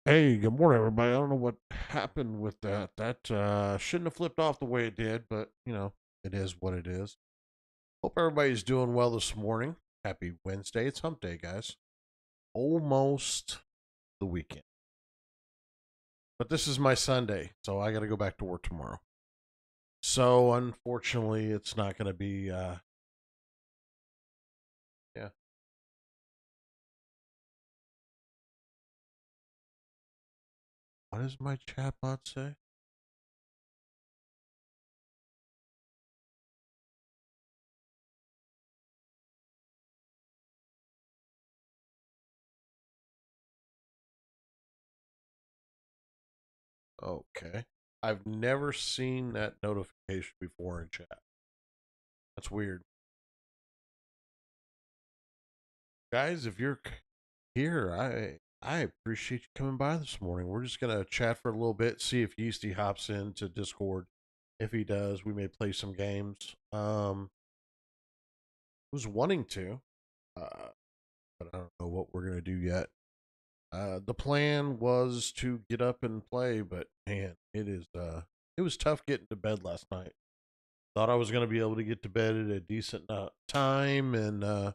Hey, good morning, everybody. I don't know what happened with that. That shouldn't have flipped off the way it did, but it is what it is. Hope everybody's doing well this morning. Happy Wednesday. It's hump day, guys. Almost the weekend. But this is my Sunday, so I got to go back to work tomorrow. So, unfortunately, it's not going to be, yeah. What does my chatbot say? Okay. I've never seen that notification before in chat. That's weird. Guys, if you're here, I appreciate you coming by this morning. We're just gonna chat for a little bit, see if Yeasty hops into Discord. If he does, we may play some games. Was wanting to, uh, but I don't know what we're gonna do yet. The plan was to get up and play, but man, it was tough getting to bed last night. Thought I was gonna be able to get to bed at a decent time, and yeah,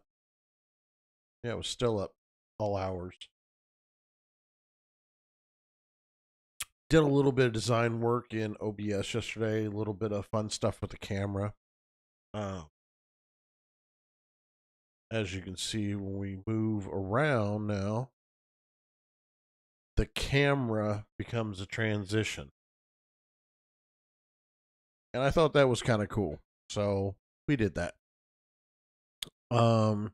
it was still up all hours. Did a little bit of design work in OBS yesterday, a little bit of fun stuff with the camera. Uh, as you can see, when we move around now, the camera becomes a transition. And I thought that was kind of cool. So we did that. Um,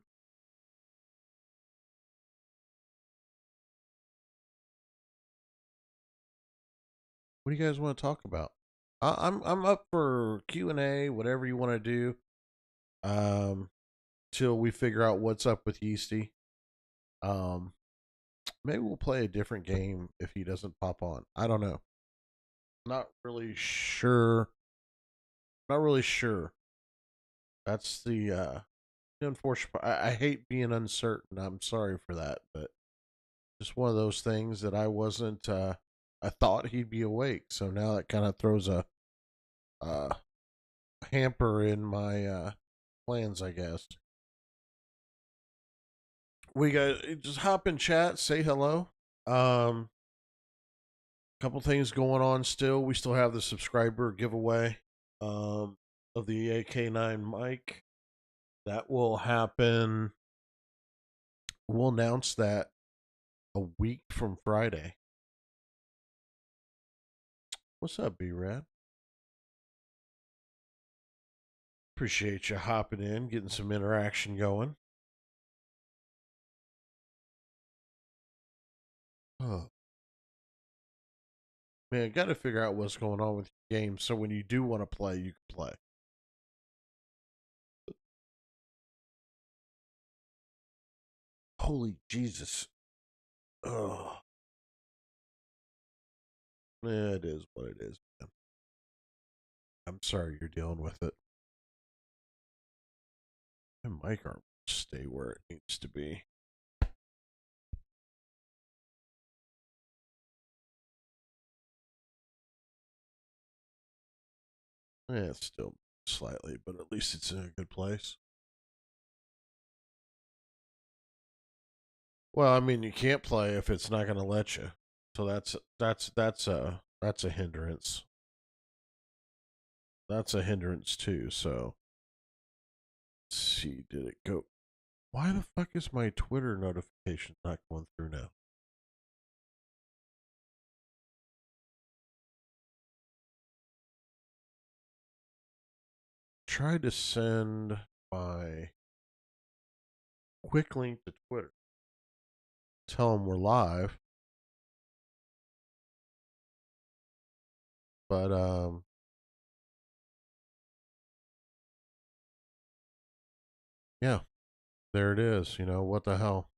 what do you guys want to talk about? I'm up for Q&A, whatever you want to do. Um, till we figure out what's up with Yeasty. Um, maybe we'll play a different game if he doesn't pop on. I don't know. Not really sure. Not really sure. That's the unfortunate part. I hate being uncertain. I'm sorry for that, but just one of those things that I wasn't. I thought he'd be awake, so now that kind of throws a uh, hamper in my plans, I guess. We got just hop in chat, say hello. Um, couple things going on still. We still have the subscriber giveaway of the AK9 mic. That will happen. We'll announce that a week from Friday. What's up, B Rad? Appreciate you hopping in, getting some interaction going. Oh, man, got to figure out what's going on with your game so when you do want to play, you can play. Holy Jesus. Oh, it is what it is, man. I'm sorry you're dealing with it. My mic arm stay where it needs to be. Yeah, it's still slightly, but at least it's in a good place. Well, I mean, you can't play if it's not going to let you. So that's a hindrance. That's a hindrance too. So let's see, did it go? Why the fuck is my Twitter notification not going through now? Tried to send my quick link to Twitter. Tell them we're live. But yeah, there it is. What the hell?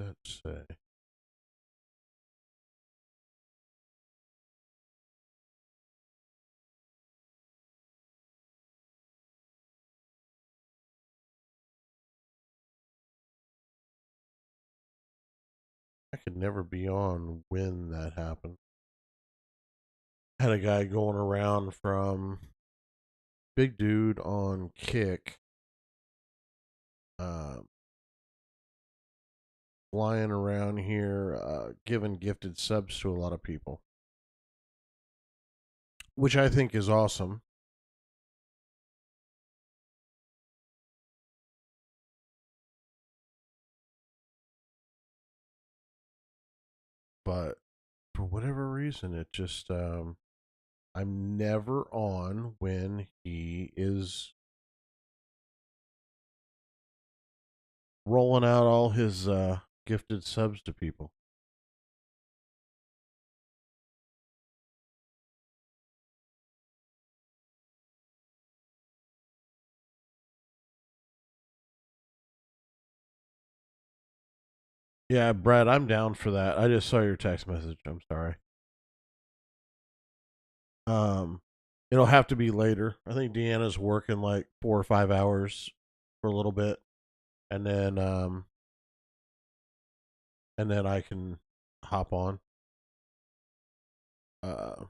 What does that say? I could never be on when that happened. Had a guy going around from big dude on Kick, uh, flying around here, giving gifted subs to a lot of people, which I think is awesome. But for whatever reason, it just I'm never on when he is rolling out all his gifted subs to people. Yeah, Brad, I'm down for that. I just saw your text message. I'm sorry. Um, it'll have to be later. I think Deanna's working like 4 or 5 hours for a little bit, and then I can hop on. Uh,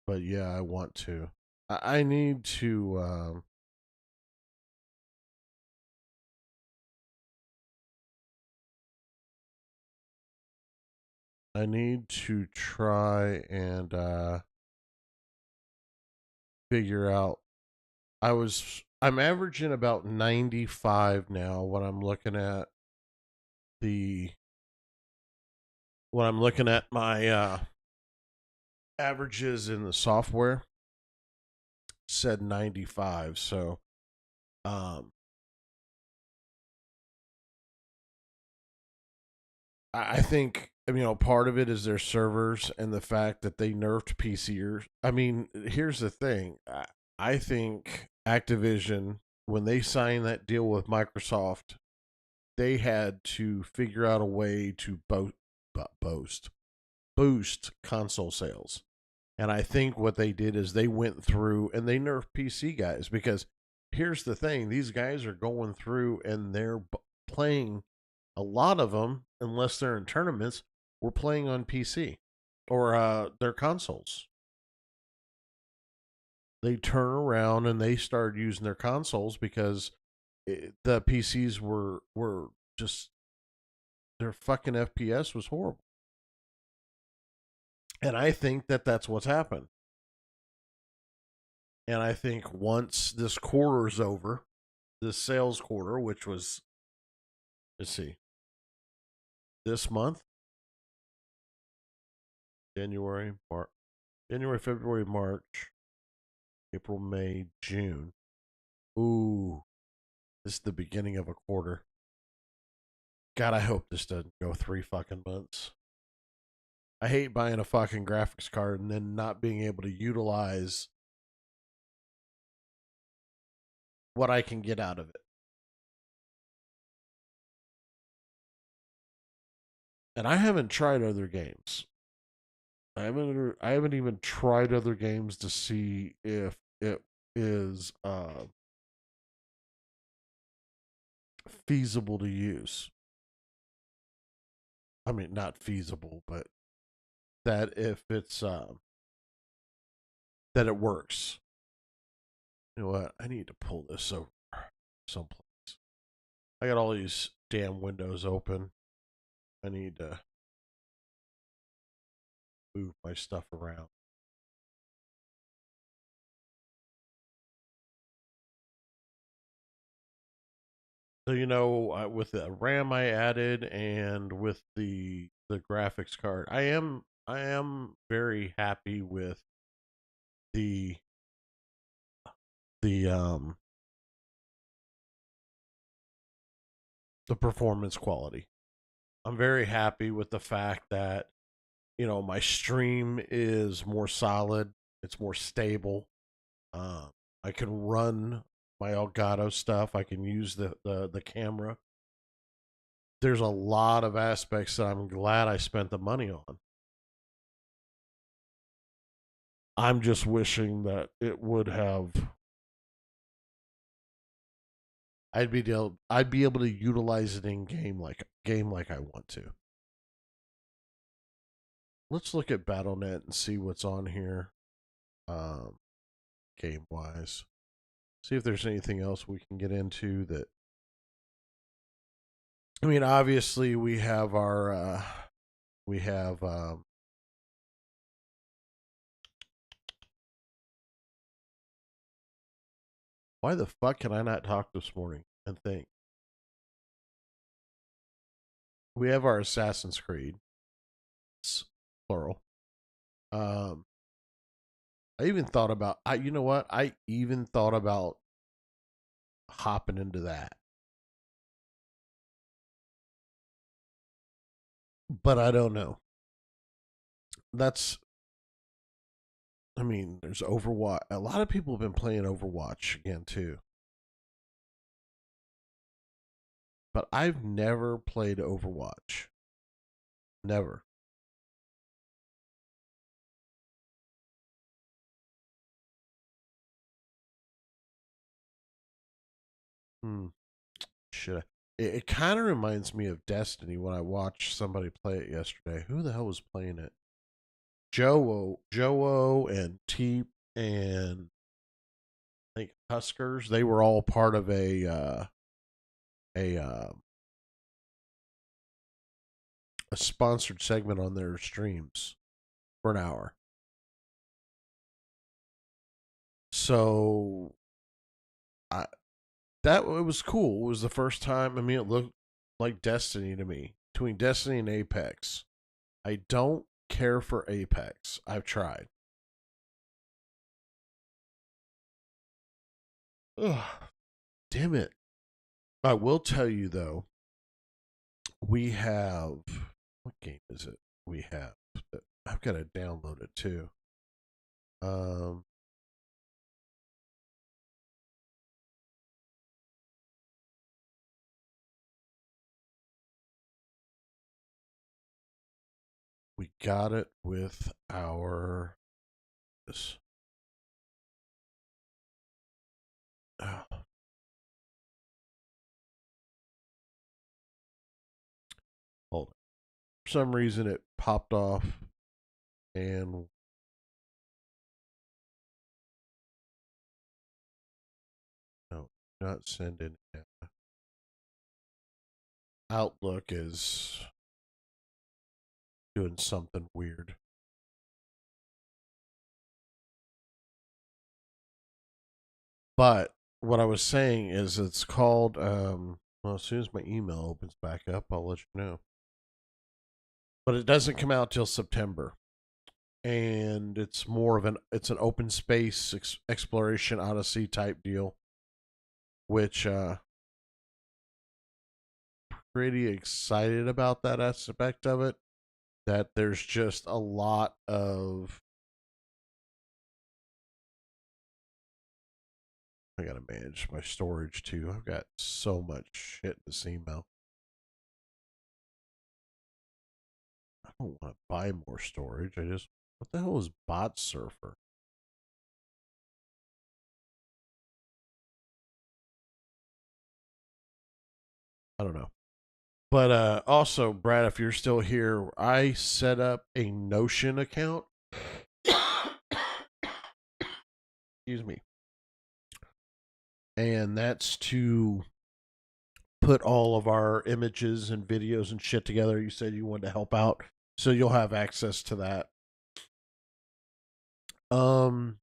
but yeah, I want to. I need to. I need to try and figure out. I'm averaging about 95 now the when I'm looking at my averages in the software said 95. So um I think part of it is their servers and the fact that they nerfed PCers. I mean, here's the thing. I think Activision, when they signed that deal with Microsoft, they had to figure out a way to boast boost console sales. And I think what they did is they went through and they nerfed PC guys, because here's the thing, these guys are going through and they're playing, a lot of them, unless they're in tournaments, were playing on PC or their consoles. They turn around and they started using their consoles because the PCs were just, their fucking FPS was horrible. And I think that that's what's happened. And I think once this quarter is over, this sales quarter, which was, let's see, this month, January, March, January, February, March, April, May, June. Ooh, this is the beginning of a quarter. God, I hope this doesn't go 3 fucking months. I hate buying a fucking graphics card and then not being able to utilize what I can get out of it. And I haven't tried other games. I haven't even tried other games to see if it is feasible to use. I mean, not feasible, but that if it's that it works. You know what? I need to pull this over someplace. I got all these damn windows open. I need to move my stuff around. So with the RAM I added and with the graphics card, I am very happy with the the um the performance quality. I'm very happy with the fact that my stream is more solid, it's more stable. I can run my Elgato stuff. I can use the camera. There's a lot of aspects that I'm glad I spent the money on. I'm just wishing that it would have. I'd be able to utilize it in game like I want to. Let's look at BattleNet and see what's on here, game wise. See if there's anything else we can get into that. I mean, obviously we have our we have why the fuck can I not talk this morning and think? We have our Assassin's Creed, plural. I even thought about you know what? I even thought about hopping into that. But I don't know. That's I mean, there's Overwatch. A lot of people have been playing Overwatch again too. But I've never played Overwatch. Never. Hmm. Should I? It kind of reminds me of Destiny when I watched somebody play it yesterday. Who the hell was playing it? Joe, and Teep, and I think Huskers. They were all part of a a sponsored segment on their streams for an hour. So I that it was cool. It was the first time. I mean, it looked like Destiny to me. Between Destiny and Apex, I don't care for Apex. I've tried. Ugh, damn it. I will tell you though, we have what game is it? We have. I've got to download it too. Um, we got it with our this. Oh, hold on. For some reason, it popped off, and no, not sending it. Outlook is doing something weird. But what I was saying is it's called well, as soon as my email opens back up, I'll let you know. But it doesn't come out till September. And it's more of an open space exploration odyssey type deal, which pretty excited about that aspect of it. That there's just a lot of I gotta manage my storage too. I've got so much shit in this email. I don't want to buy more storage. I just what the hell is Bot Surfer? I don't know. But also, Brad, if you're still here, I set up a Notion account. Excuse me. And that's to put all of our images and videos and shit together. You said you wanted to help out, so you'll have access to that. Um.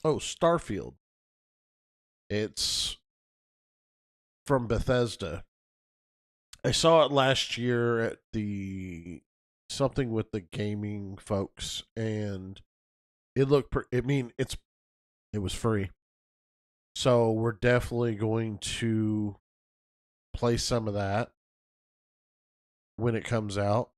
Oh, Starfield. It's from Bethesda. I saw it last year at the something with the gaming folks, and it looked. I mean, it was free, so we're definitely going to play some of that when it comes out.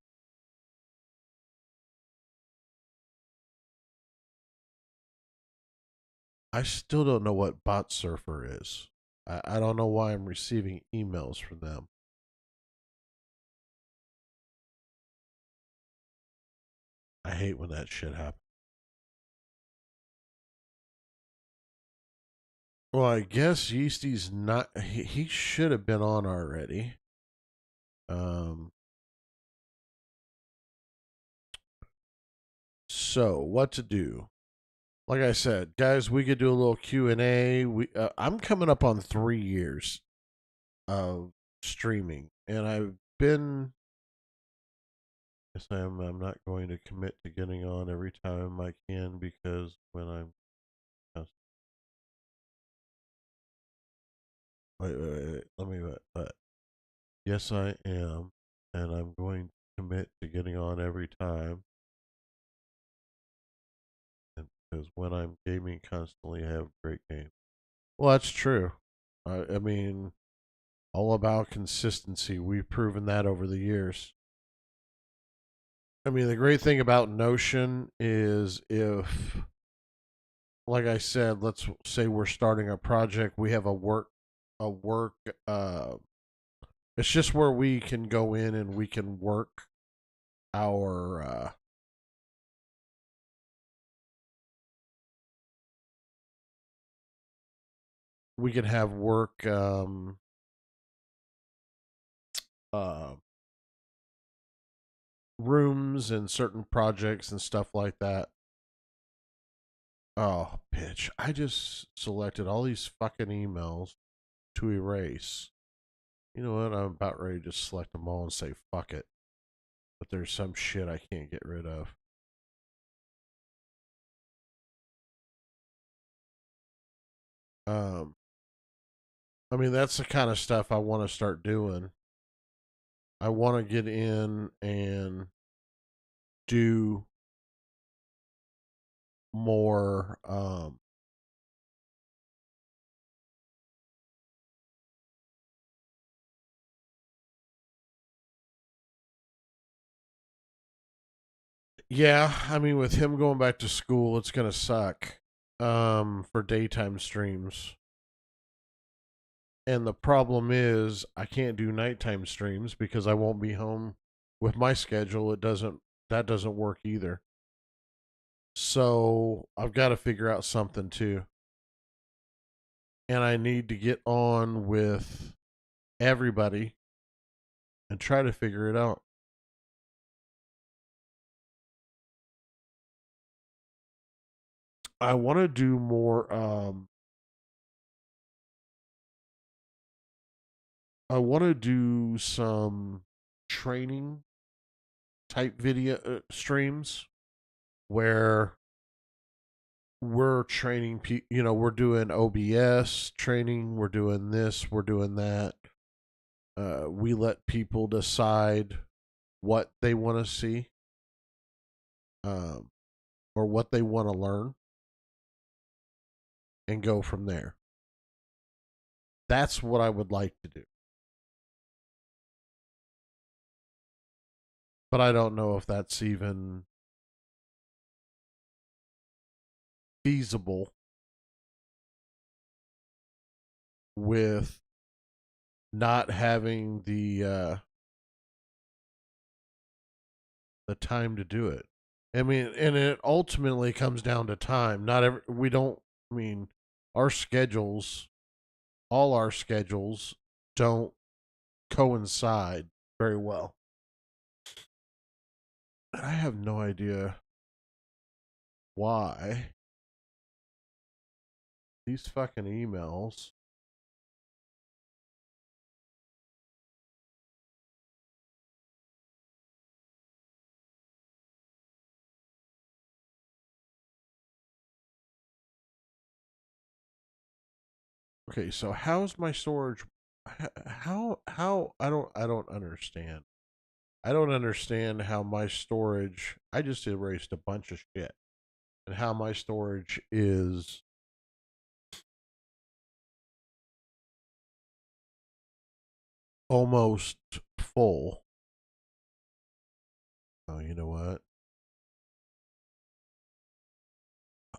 I still don't know what bot surfer is. I don't know why I'm receiving emails from them. I hate when that shit happens. Well, I guess Yeasty's not. He should have been on already. Um. So what to do? Like I said, guys, we could do a little Q&A. I'm coming up on 3 years of streaming, and I've been. Yes, I'm not going to commit to getting on every time I can because when I'm. Wait. Let me. Yes, I am, and I'm going to commit to getting on every time. And because when I'm gaming constantly, I have great games. Well, that's true. I mean, all about consistency. We've proven that over the years. I mean, the great thing about Notion is if, like I said, let's say we're starting a project, we have a work. It's just where we can go in and we can work our. We can have work. Uh, Rooms and certain projects and stuff like that. Oh, bitch. I just selected all these fucking emails to erase. You know what? I'm about ready to just select them all and say fuck it. But there's some shit I can't get rid of. Um, I mean, that's the kind of stuff I want to start doing. I want to get in and do more. Yeah, I mean, with him going back to school, it's gonna suck. For daytime streams. And the problem is I can't do nighttime streams because I won't be home with my schedule. That doesn't work either. So I've got to figure out something too. And I need to get on with everybody and try to figure it out. I want to do more I want to do some training type video streams where we're training we're doing OBS training, we're doing this, we're doing that. We let people decide what they want to see, um, or what they want to learn, and go from there. That's what I would like to do, but I don't know if that's even feasible with not having the time to do it. I mean, and it ultimately comes down to time. Not every we don't. I mean, our schedules, all our schedules, don't coincide very well. I have no idea why these fucking emails. Okay, so how's my storage? How I don't understand. I don't understand how my storage. I just erased a bunch of shit, and how my storage is almost full. Oh, you know what?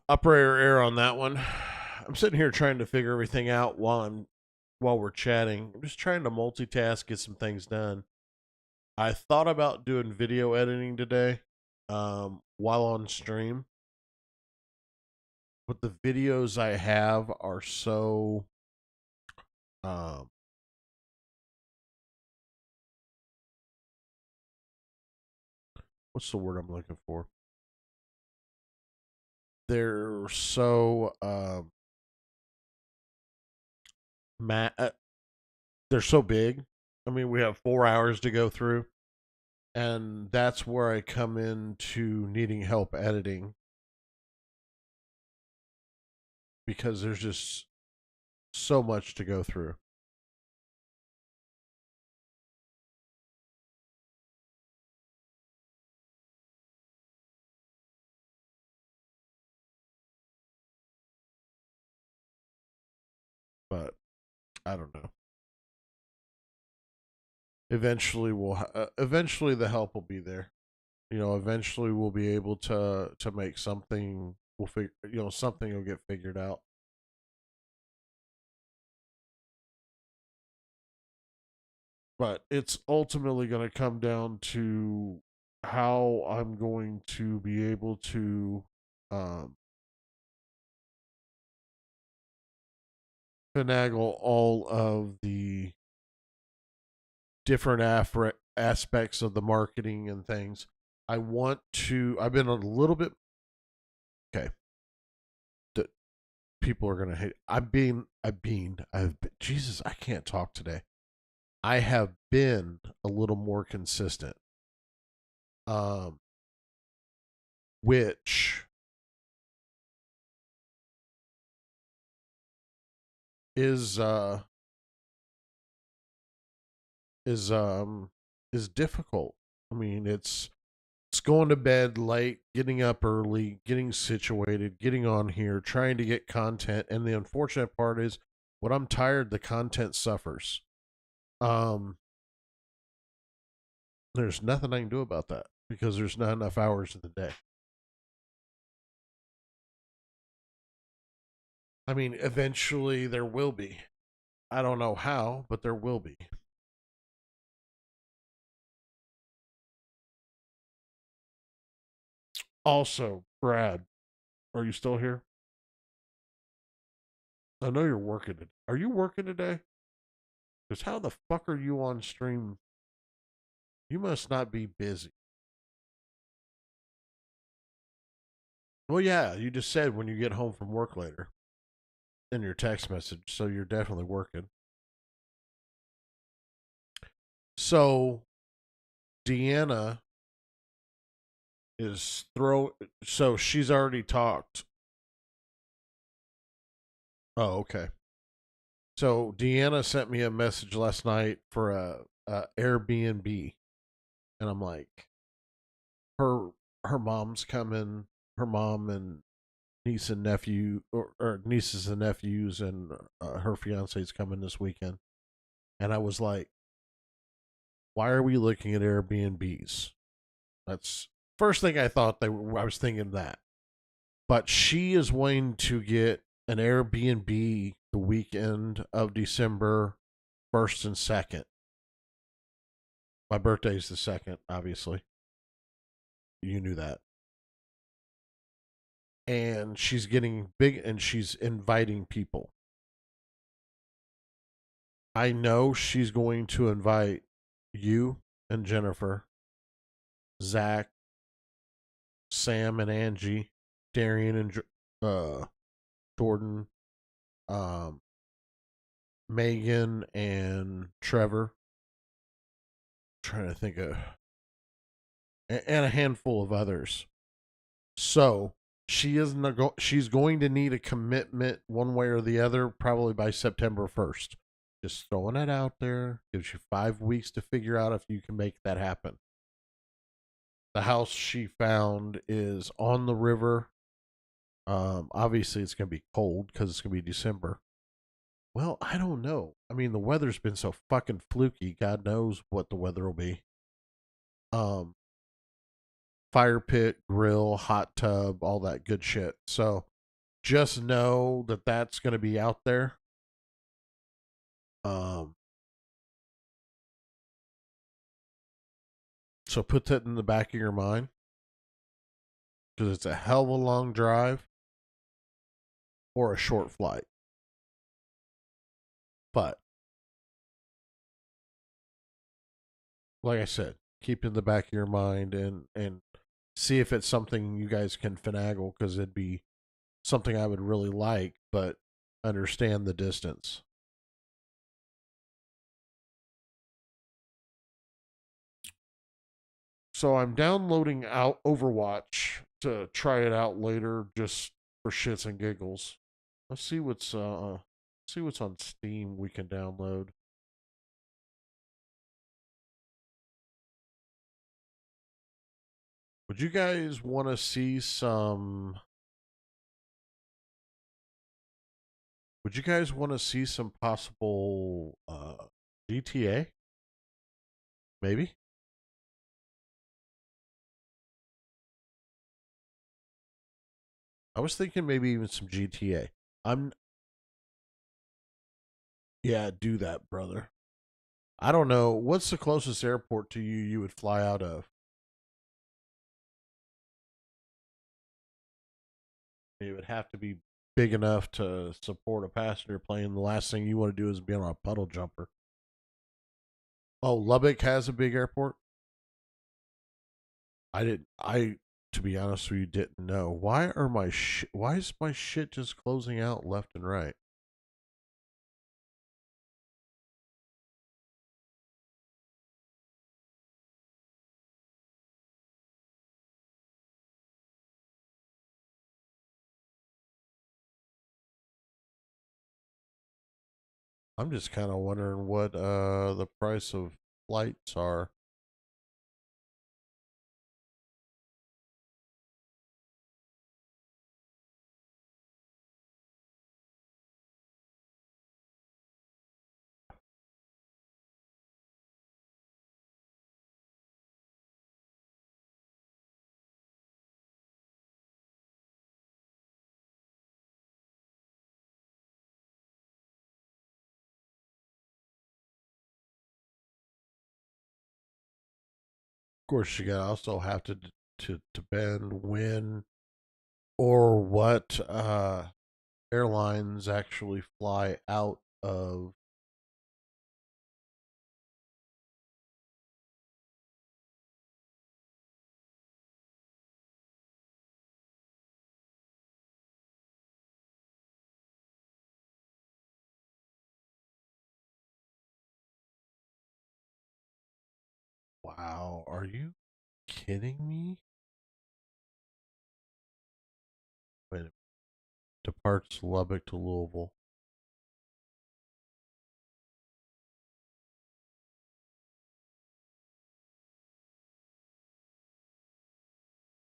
Upper air on that one. I'm sitting here trying to figure everything out while we're chatting. I'm just trying to multitask, get some things done. I thought about doing video editing today, while on stream, but the videos I have are so um what's the word I'm looking for? They're so ma- uh, they're so big. I mean, we have 4 hours to go through, and that's where I come into needing help editing because there's just so much to go through. But I don't know. Eventually the help will be there. Eventually we'll be able to make something. We'll figure. Something will get figured out. But it's ultimately going to come down to how I'm going to be able to um, finagle all of the different aspects of the marketing and things. I want to. I've been a little bit okay. The, People are gonna hate. Jesus, I can't talk today. I have been a little more consistent. Um, which is uh is um is difficult. I mean, it's going to bed late, getting up early, getting situated, getting on here, trying to get content, and the unfortunate part is when I'm tired, the content suffers. Um there's nothing I can do about that because there's not enough hours in the day. I mean, eventually there will be. I don't know how, but there will be. Also, Brad, are you still here? I know you're working. Are you working today? Because how the fuck are you on stream? You must not be busy. Well, yeah, you just said when you get home from work later in your text message, so you're definitely working. So Deanna is so she's already talked. Oh, okay. So Deanna sent me a message last night for a Airbnb, and I'm like, her her mom's coming. Her mom and niece and nephew, or nieces and nephews, and her fiance's coming this weekend. And I was like, why are we looking at Airbnbs? That's first thing I thought I was thinking that. But she is wanting to get an Airbnb the weekend of December 1st and 2nd. My birthday's the 2nd, obviously. You knew that. And she's getting big and she's inviting people. I know she's going to invite you and Jennifer, Zach, Sam and Angie, Darian and Jordan, um, Megan and Trevor. I'm trying to think of, and a handful of others. So she's going to need a commitment one way or the other, probably by September 1st. Just throwing it out there. Gives you 5 weeks to figure out if you can make that happen. The house she found is on the river. Obviously, it's going to be cold because it's going to be December. Well, I don't know. I mean, the weather's been so fucking fluky. God knows what the weather will be. Um, Fire pit, grill, hot tub, all that good shit. So just know that that's going to be out there. Um, so put that in the back of your mind because it's a hell of a long drive or a short flight. But like I said, keep it in the back of your mind and see if it's something you guys can finagle because it'd be something I would really like, but understand the distance. So I'm downloading out Overwatch to try it out later, just for shits and giggles. Let's see what's on Steam we can download. Would you guys want to see some? Would you guys want to see some possible GTA? Maybe. I was thinking maybe even some GTA. I'm Yeah, do that, brother. I don't know what's the closest airport to you would fly out of. It would have to be big enough to support a passenger plane. The last thing you want to do is be on a puddle jumper. Oh, Lubbock has a big airport. I didn't. I To be honest with you, didn't know. Why is my shit just closing out left and right? I'm just kind of wondering what the price of flights are. Of course, you gotta also have to bend when or what airlines actually fly out of. Wow, are you kidding me? Wait, departs Lubbock to Louisville.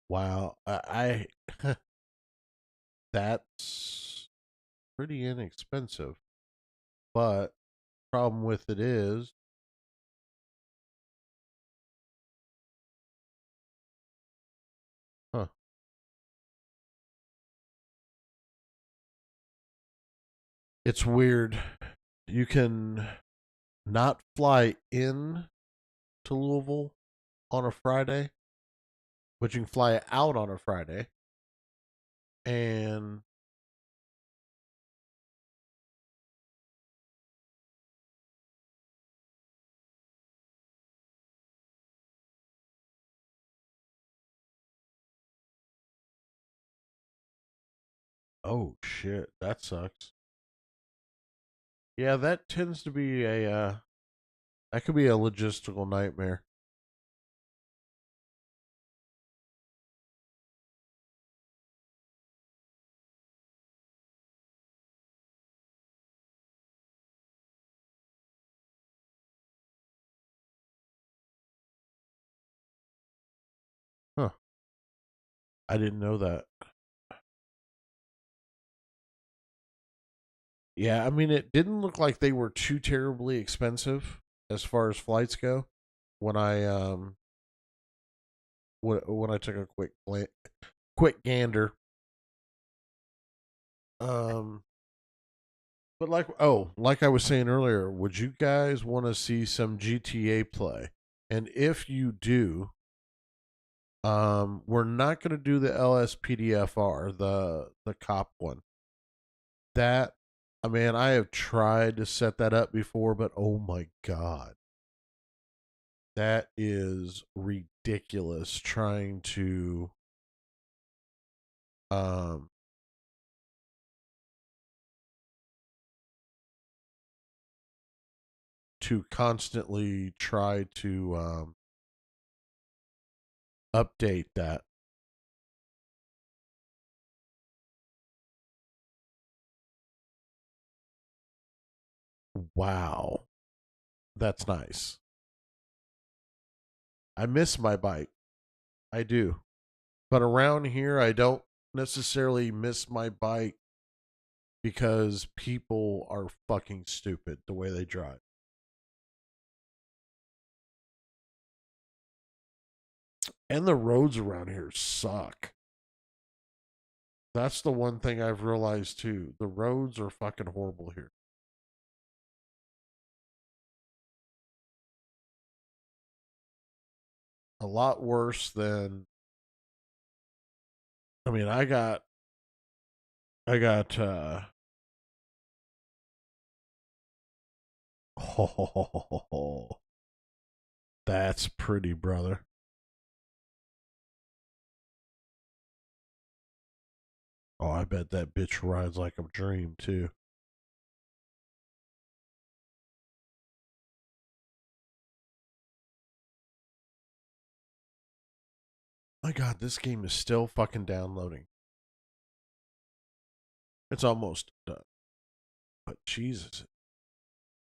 Wow, I that's pretty inexpensive. But problem with it is, huh? It's weird. You can not fly in to Louisville on a Friday, but you can fly out on a Friday. And oh shit, that sucks. Yeah, that tends to be a that could be a logistical nightmare. Huh? I didn't know that. Yeah, I mean, it didn't look like they were too terribly expensive as far as flights go. When I took a quick gander. Um, but like I was saying earlier, would you guys want to see some GTA play? And if you do, we're not going to do the LSPDFR, the cop one. That, I mean, I have tried to set that up before, but oh my god, that is ridiculous. Trying um to constantly try to update that. Wow, that's nice. I miss my bike. I do. But around here, I don't necessarily miss my bike because people are fucking stupid the way they drive. And the roads around here suck. That's the one thing I've realized too. The roads are fucking horrible here. A lot worse than, I mean, I got oh, that's pretty, brother. Oh, I bet that bitch rides like a dream too. My god, this game is still fucking downloading. It's almost done. But Jesus, it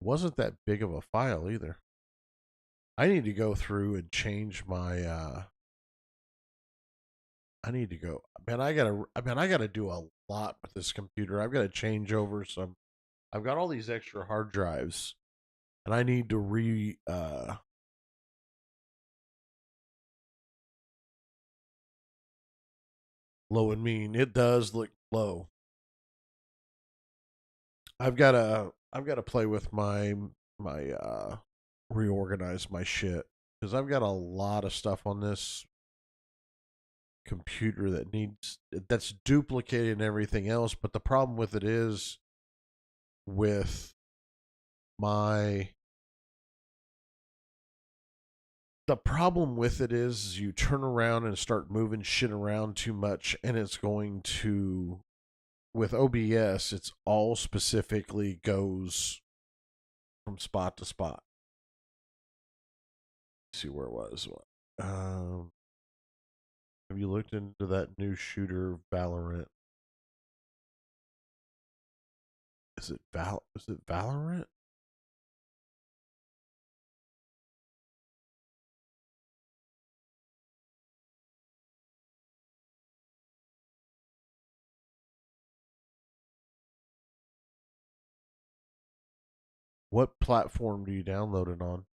wasn't that big of a file either. I need to go through and change my I need to go. I gotta do a lot with this computer. I've got to change over some. I've got all these extra hard drives, and I need to low and mean. It does look low. I've got to play with my reorganize my shit because I've got a lot of stuff on this computer that's duplicated and everything else. But the problem with it is with my the problem with it is you turn around and start moving shit around too much, and it's going to, with OBS, it's all specifically goes from spot to spot. Let's see where it was. Um, have you looked into that new shooter Valorant? Is it Valorant? What platform do you download it on?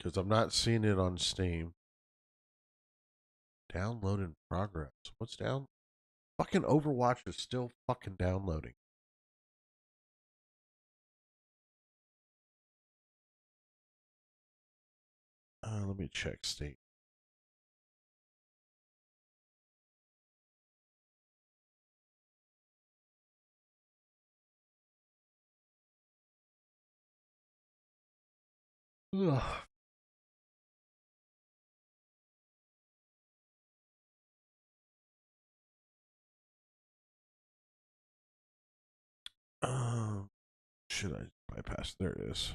Because I'm not seeing it on Steam. Download in progress. What's down? Fucking Overwatch is still fucking downloading. Let me check Steam. Ugh. Um, should I bypass? There it is.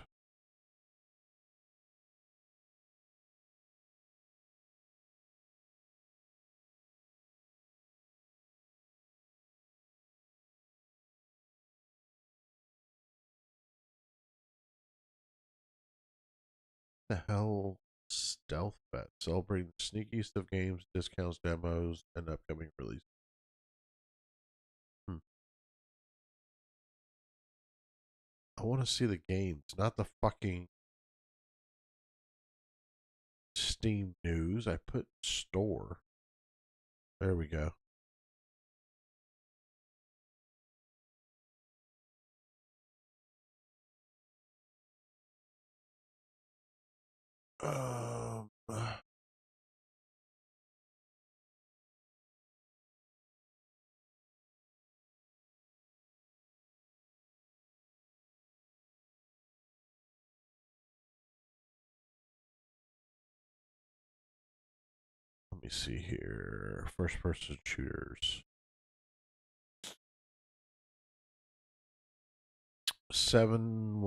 The hell? Stealth Bet. Celebrating the sneakiest of games, discounts, demos, and upcoming release. Hmm. I want to see the games, not the fucking. Steam news. I put store. There we go. Let me see here. First person shooters. 7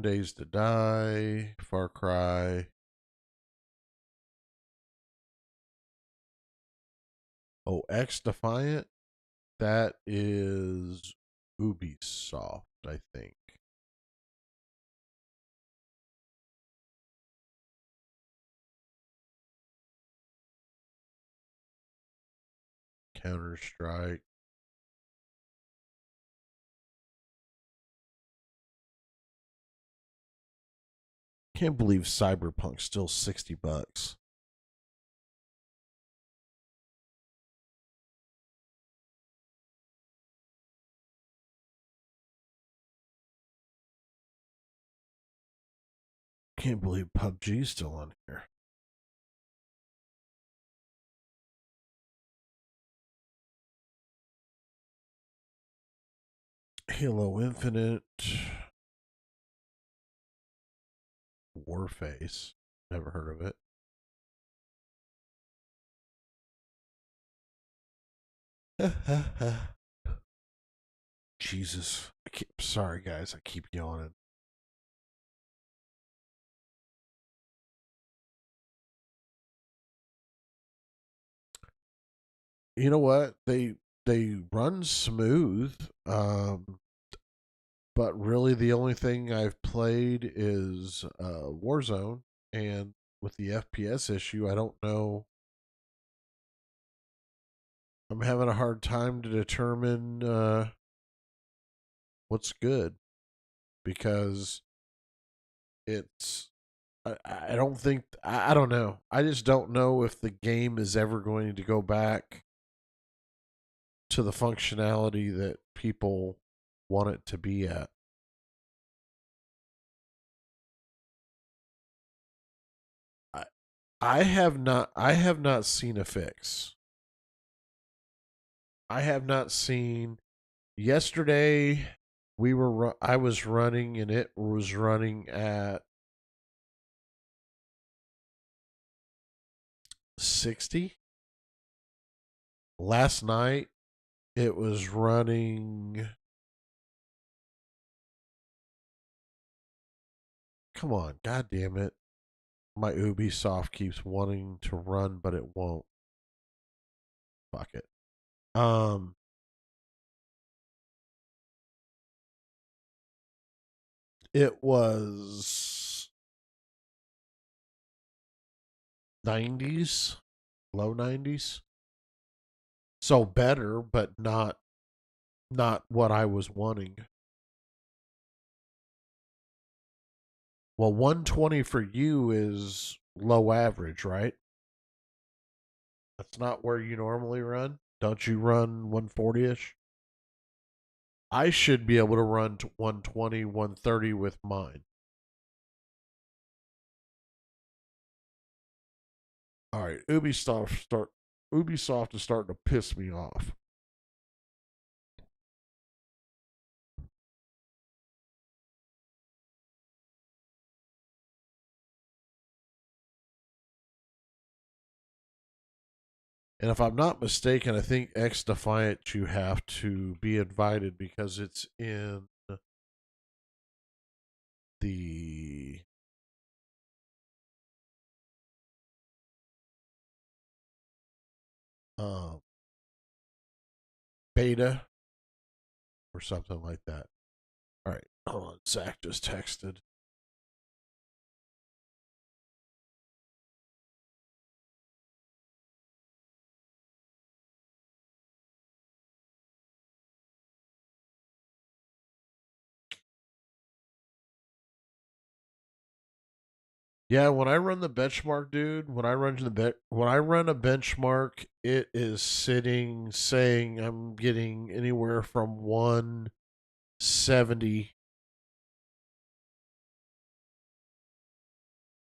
days to die. Far Cry. Oh, X Defiant. That is Ubisoft, I think. Counter Strike. Can't believe Cyberpunk's still $60. Can't believe PUBG's still on here. Halo Infinite. Warface. Never heard of it. Jesus. Sorry, guys. I keep yawning. You know what? They run smooth. But really the only thing I've played is Warzone, and with the FPS issue, I don't know. I'm having a hard time to determine what's good because it's I don't think I don't know. I just don't know if the game is ever going to go back to the functionality that people want it to be at. I, I have not seen a fix. I have not seen yesterday I was running and it was running at 60. Last night it was running. Come on, god damn it. My Ubisoft keeps wanting to run but it won't. Fuck it. Um it was 90s, low 90s. So better but not what I was wanting. Well, 120 for you is low average, right? That's not where you normally run. Don't you run 140 ish? I should be able to run to 120, 130 with mine. All right, Ubisoft is starting to piss me off. And if I'm not mistaken, I think X Defiant you have to be invited because it's in the um, beta or something like that. All right, hold on. Zach just texted. Yeah, when I run the benchmark, dude, when I run a benchmark, it is sitting saying I'm getting anywhere from 170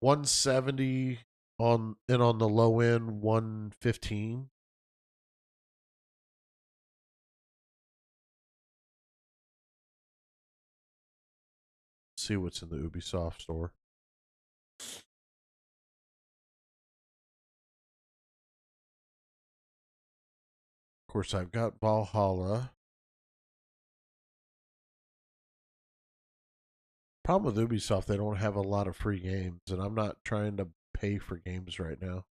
170 on, and on the low end 115. See what's in the Ubisoft store. Of course, I've got Valhalla. Problem with Ubisoft, they don't have a lot of free games, and I'm not trying to pay for games right now.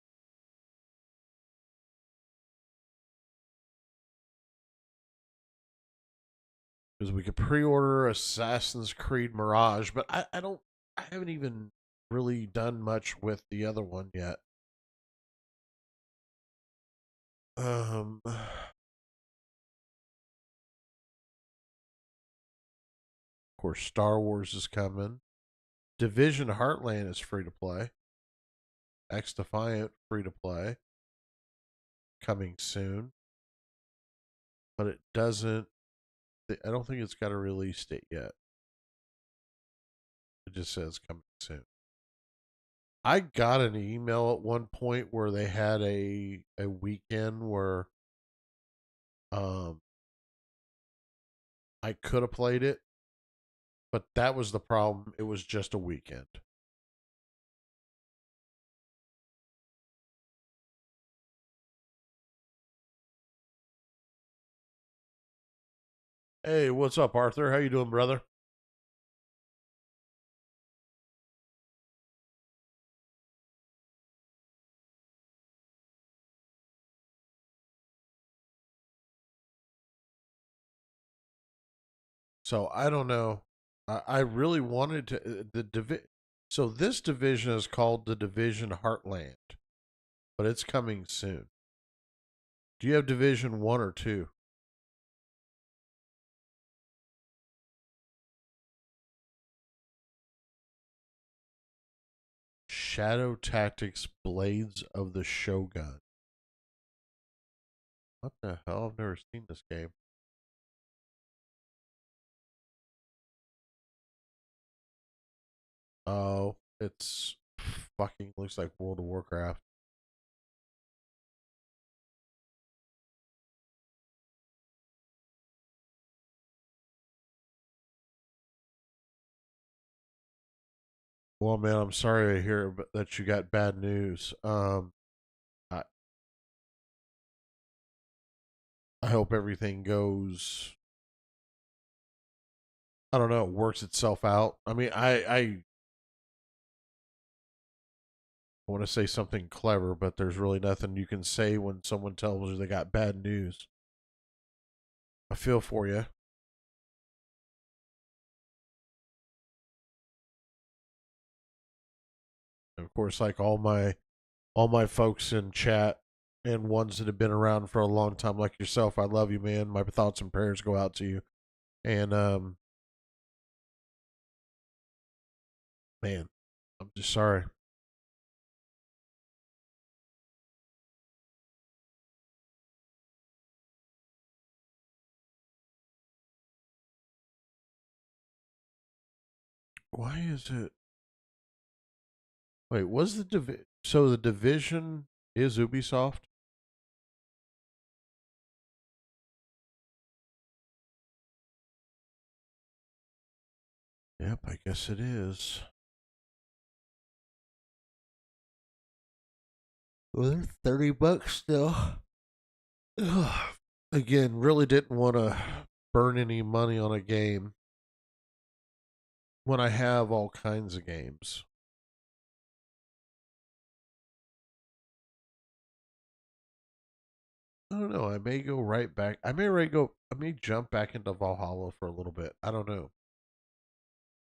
Because we could pre-order Assassin's Creed Mirage, but I don't, I haven't even really done much with the other one yet. Of course, Star Wars is coming. Division Heartland is free to play. X Defiant free to play, coming soon, but it doesn't. I don't think it's got a release date yet. It just says coming soon. I got an email at one point where they had a weekend where um I could have played it, but that was the problem. It was just a weekend. Hey, what's up, Arthur? How you doing, brother? So I don't know. I really wanted to So this division is called the Division Heartland, but it's coming soon. Do you have Division 1 or 2? Shadow Tactics Blades of the Shogun. What the hell? I've never seen this game. Oh, it's fucking looks like World of Warcraft. Well, man, I'm sorry to hear that you got bad news. I I hope everything goes. I don't know, works itself out. I mean, I want to say something clever, but there's really nothing you can say when someone tells you they got bad news. I feel for you. And of course, like all my folks in chat and ones that have been around for a long time, like yourself, I love you, man. My thoughts and prayers go out to you. And man, I'm just sorry. Why is it? Wait, was the so the division is Ubisoft? Yep, I guess it is. Well, they're $30 still. Ugh. Again, really didn't want to burn any money on a game when I have all kinds of games. I don't know. I may go right back. I may jump back into Valhalla for a little bit. I don't know.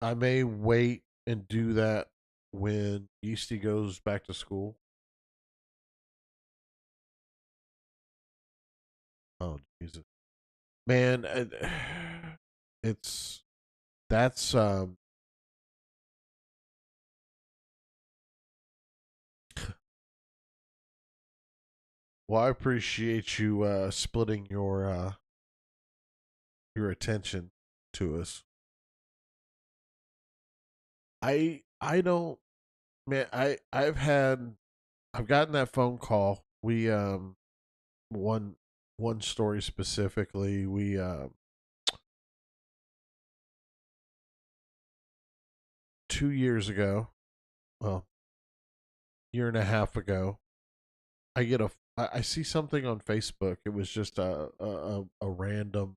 I may wait and do that when Yeasty goes back to school. Oh Jesus, man, it's that's Well, I appreciate you splitting your attention to us. I don't, man. I've gotten that phone call. We one one story specifically. We 2 years ago, well, year and a half ago, I get a I see something on Facebook. It was just a random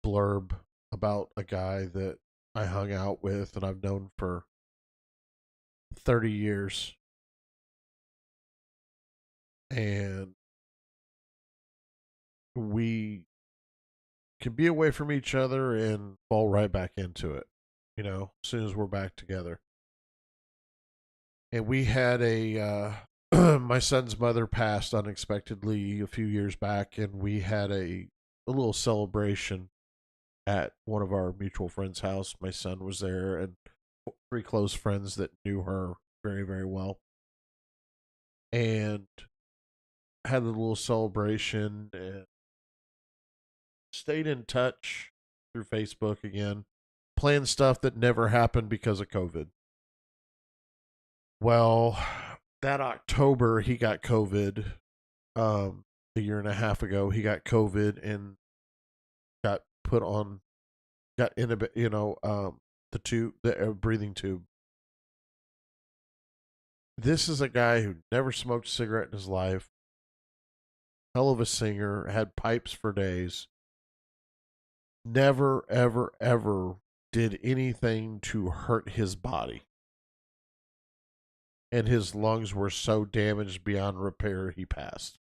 blurb about a guy that I hung out with and I've known for 30 years, and we can be away from each other and fall right back into it, as soon as we're back together. And we had my son's mother passed unexpectedly a few years back, and we had a little celebration at one of our mutual friends' house. My son was there, and three close friends that knew her very, very well, and had a little celebration and stayed in touch through Facebook again, planned stuff that never happened because of COVID. Well, that October he got COVID. A year and a half ago, he got COVID and got put on, got in a, the tube, the breathing tube. This is a guy who never smoked a cigarette in his life. Hell of a singer, had pipes for days. Never, ever, ever did anything to hurt his body. And his lungs were so damaged beyond repair, he passed.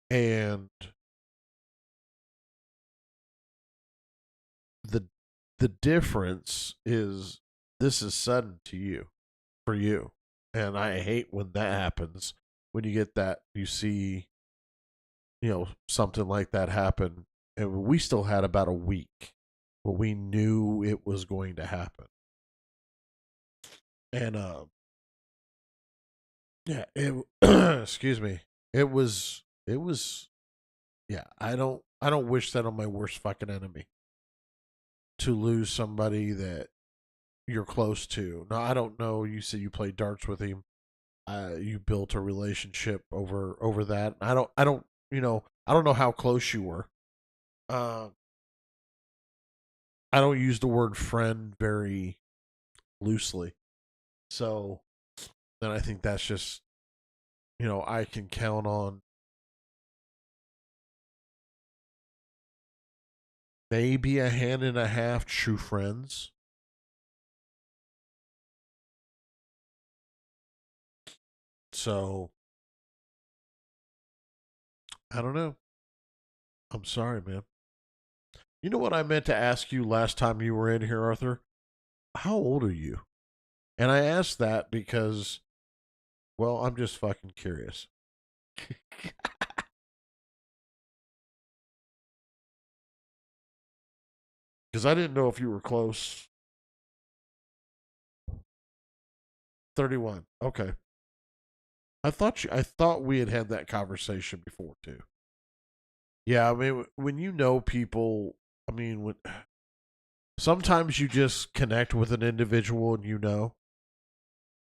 And the the difference is this is sudden to you, for you. And I hate when that happens. When you get that, you see, something like that happen. And we still had about a week, but we knew it was going to happen. And yeah, excuse me. It was yeah, I don't wish that on my worst fucking enemy, to lose somebody that you're close to. Now, I don't know, you said you played darts with him. You built a relationship over that. I don't know how close you were. Um I don't use the word friend very loosely. So, then I think that's just, I can count on maybe a hand and a half true friends. So, I don't know. I'm sorry, man. You know what I meant to ask you last time you were in here, Arthur? How old are you? And I asked that because, well, I'm just fucking curious. Because I didn't know if you were close. 31. Okay. I thought we had that conversation before too. Yeah, I mean, when you know people, I mean, sometimes you just connect with an individual and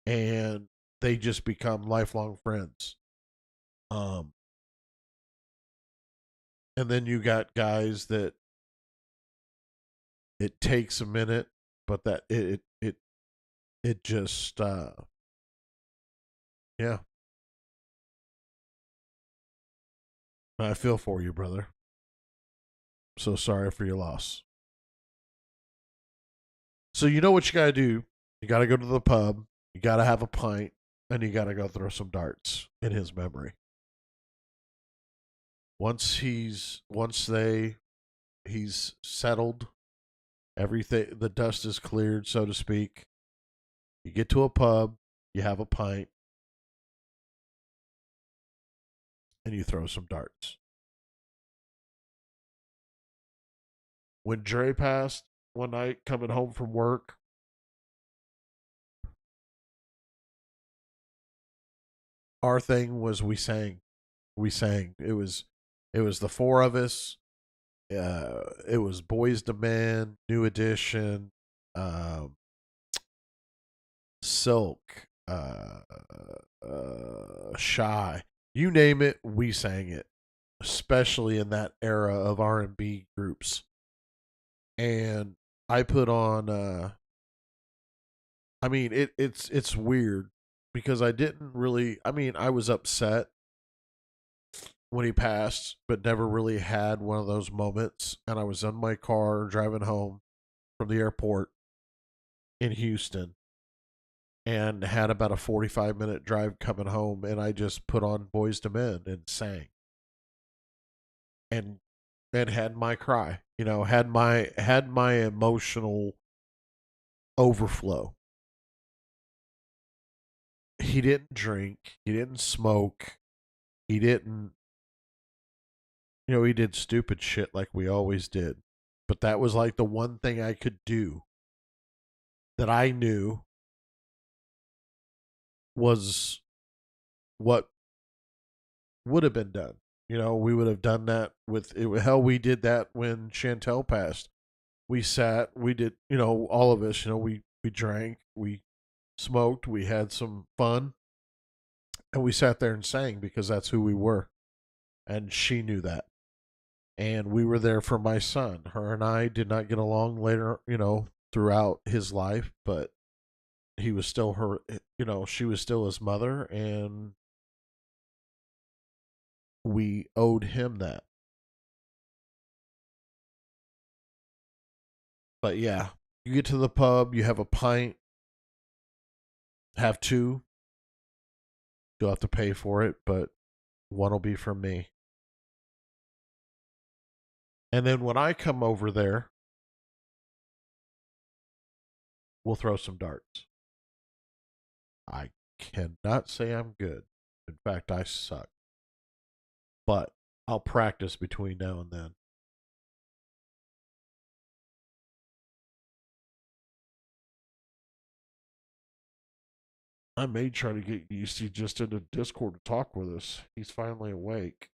and they just become lifelong friends. Um, and then you got guys that it takes a minute, but that it just yeah. I feel for you, brother. So sorry for your loss. So you know what you gotta do. You gotta go to the pub. You gotta have a pint, and you gotta go throw some darts in his memory. Once he's settled, everything, the dust is cleared, so to speak. You get to a pub, you have a pint, and you throw some darts. When Dre passed one night coming home from work, Our thing was we sang. It was the four of us. It was Boys to Men, New Edition, um, Silk, Shy. You name it, we sang it. Especially in that era of R&B groups. And I put on. I mean, it's weird because I didn't really. I mean, I was upset when he passed, but never really had one of those moments. And I was in my car driving home from the airport in Houston and had about a 45-minute drive coming home. And I just put on Boys to Men and sang and had my cry, had my emotional overflow. He didn't drink, he didn't smoke, he didn't, he did stupid shit like we always did. But that was like the one thing I could do that I knew was what would have been done. We would have done that with it. Hell, we did that when Chantel passed. We sat, we did, all of us, we drank, we smoked, we had some fun, and we sat there and sang because that's who we were. And she knew that. And we were there for my son. Her and I did not get along later, throughout his life, but he was still her, she was still his mother, and we owed him that. But yeah, you get to the pub, you have a pint, have two, you'll have to pay for it, but one will be from me. And then when I come over there, we'll throw some darts. I cannot say I'm good. In fact, I suck. But I'll practice between now and then. I may try to get Yeasty just into Discord to talk with us. He's finally awake.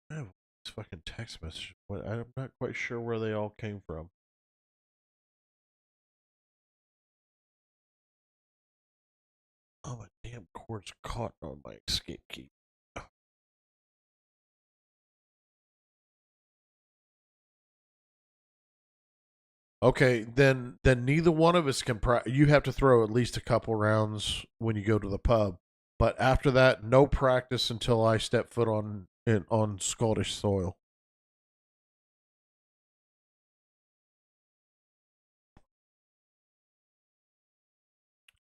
I have this fucking text message, but I'm not quite sure where they all came from. Oh, my damn cord's caught on my escape key. Okay, then neither one of us can. You have to throw at least a couple rounds when you go to the pub, but after that, no practice until I step foot on Scottish soil.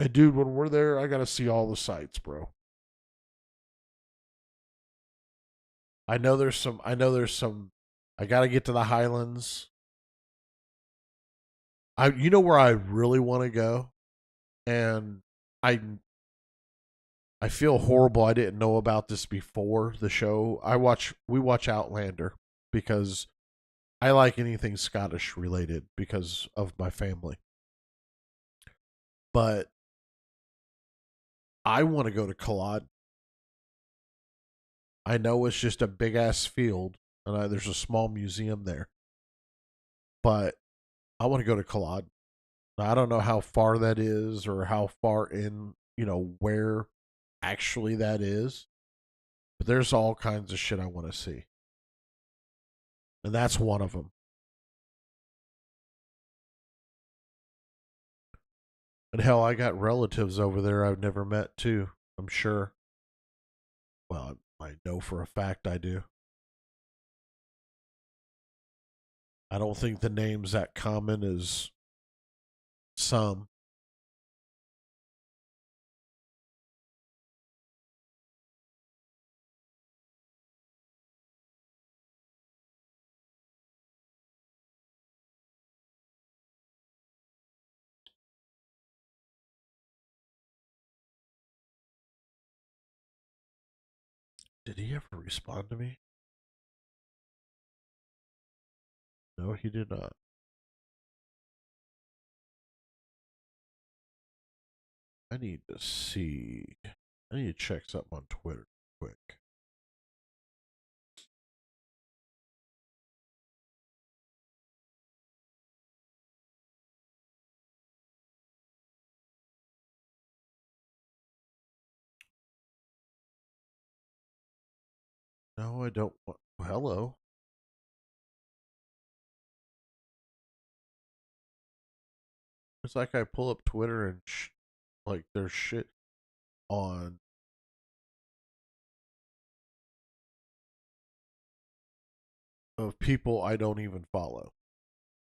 And dude, when we're there, I gotta see all the sights, bro. I know there's some. I know there's some. I gotta get to the Highlands. You know where I really want to go, and I I feel horrible. I didn't know about this before the show. We watch Outlander because I like anything Scottish related because of my family. But I want to go to Culloden. I know it's just a big ass field, and there's a small museum there. But I want to go to Culloden. I don't know how far that is or how far in, where actually that is. But there's all kinds of shit I want to see. And that's one of them. And hell, I got relatives over there I've never met too, I'm sure. Well, I know for a fact I do. I don't think the name's that common as some. Did he ever respond to me? No, he did not. I need to see. I need to check something on Twitter quick. No, I don't want. Hello. It's like I pull up Twitter and like there's shit on of people I don't even follow.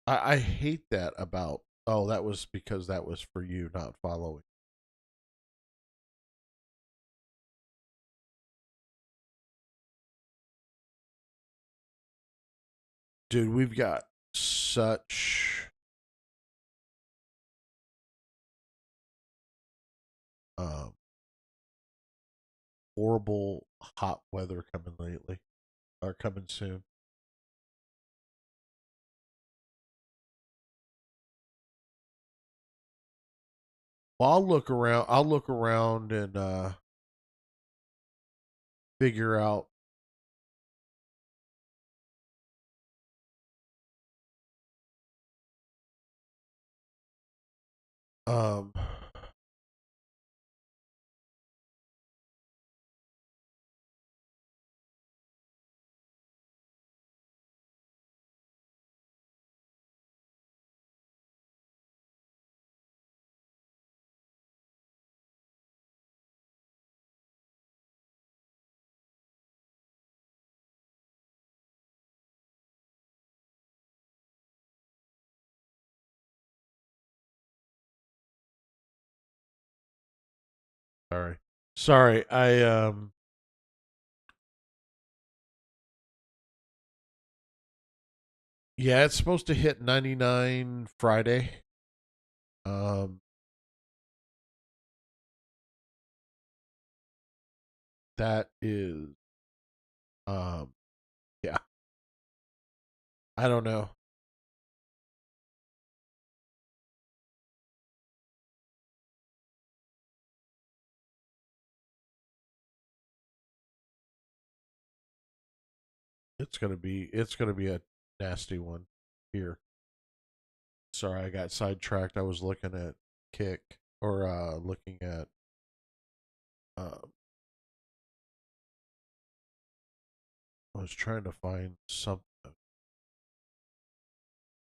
I hate that about. Oh, that was because that was for you not following. Dude, we've got such um, horrible hot weather coming lately, or coming soon. Well, I'll look around. I'll look around and figure out. Um, sorry, sorry. Yeah, it's supposed to hit 99 Friday. Um, that is um, yeah. I don't know. It's gonna be a nasty one here. Sorry, I got sidetracked. I was looking at Kick or looking at uh, I was trying to find something,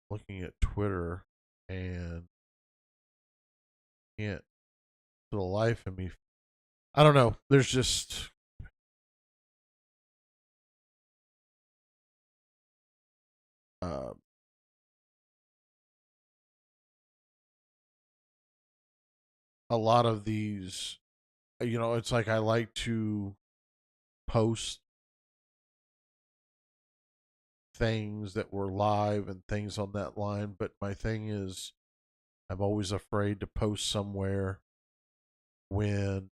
looking at Twitter, and can't for the life of me. I don't know. There's just uh, a lot of these. It's like I like to post things that were live and things on that line, but my thing is I'm always afraid to post somewhere when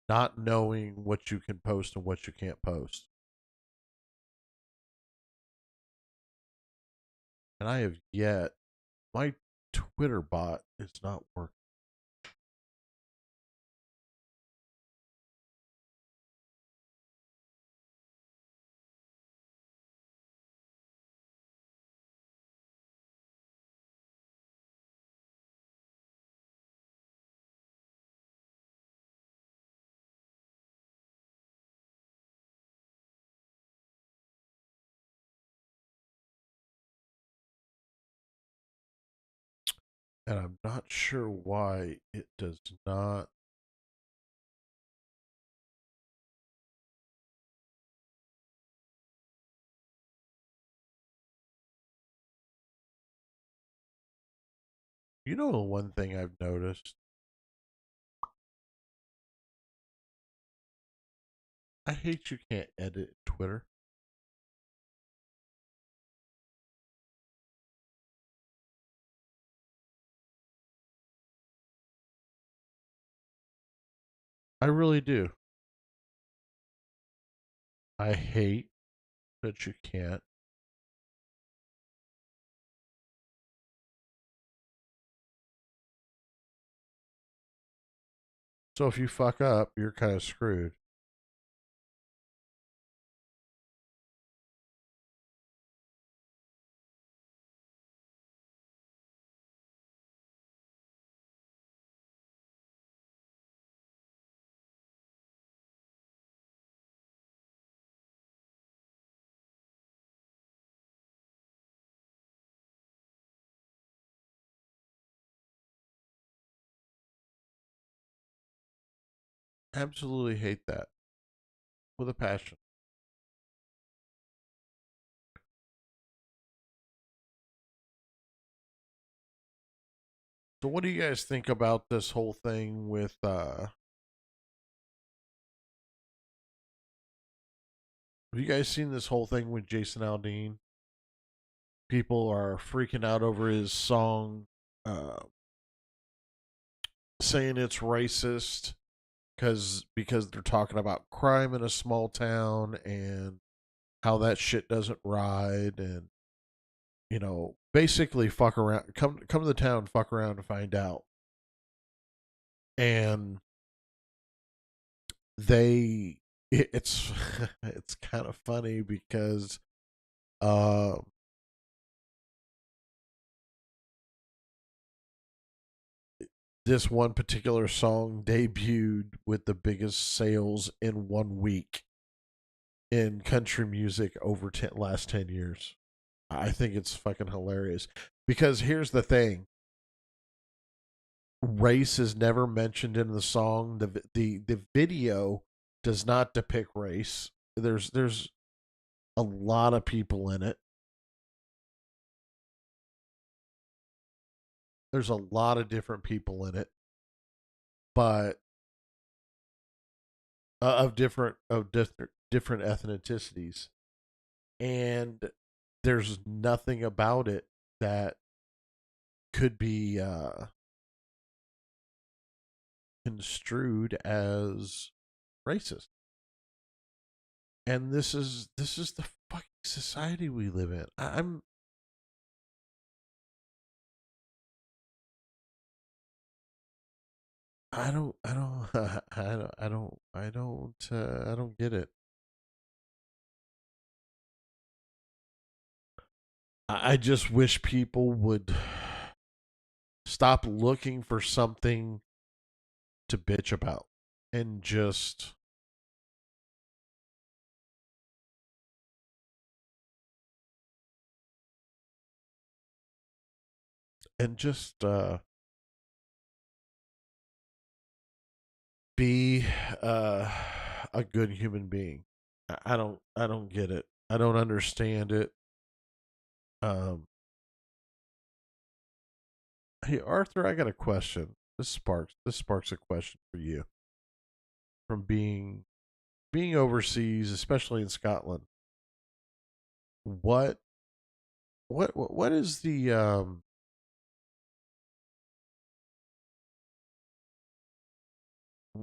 not knowing what you can post and what you can't post. And I have yet, my Twitter bot is not working. And I'm not sure why it does not. One thing I've noticed? I hate you can't edit Twitter. I really do. I hate that you can't. So if you fuck up, you're kind of screwed. Absolutely hate that with a passion. So what do you guys think about this whole thing with have you guys seen this whole thing with Jason Aldean? People are freaking out over his song uh saying it's racist because they're talking about crime in a small town and how that shit doesn't ride and basically fuck around come to the town, fuck around and find out. And it's it's kind of funny because uh this one particular song debuted with the biggest sales in 1 week in country music over last 10 years. I think it's fucking hilarious because here's the thing: race is never mentioned in the song. The video does not depict race. There's a lot of people in it. There's a lot of different people in it, but different ethnicities, and there's nothing about it that could be construed as racist. And this is the fucking society we live in. I don't get it. I just wish people would stop looking for something to bitch about and just just be uh a good human being. I don't get it. I don't understand it. Um Hey Arthur, I got a question. This sparks a question for you from being overseas, especially in Scotland. What what is the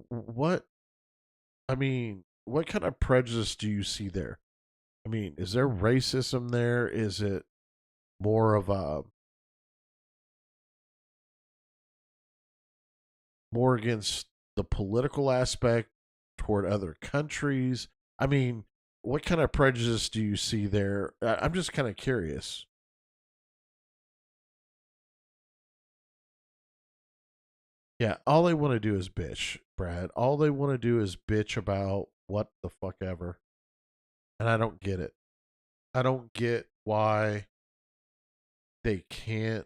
what I mean, what kind of prejudice do you see there? I mean, is there racism there? Is it more of a more against the political aspect toward other countries? I mean, what kind of prejudice do you see there? I'm just kind of curious. Yeah, all they want to do is bitch, Brad. All they want to do is bitch about what the fuck ever. And I don't get it. I don't get why they can't.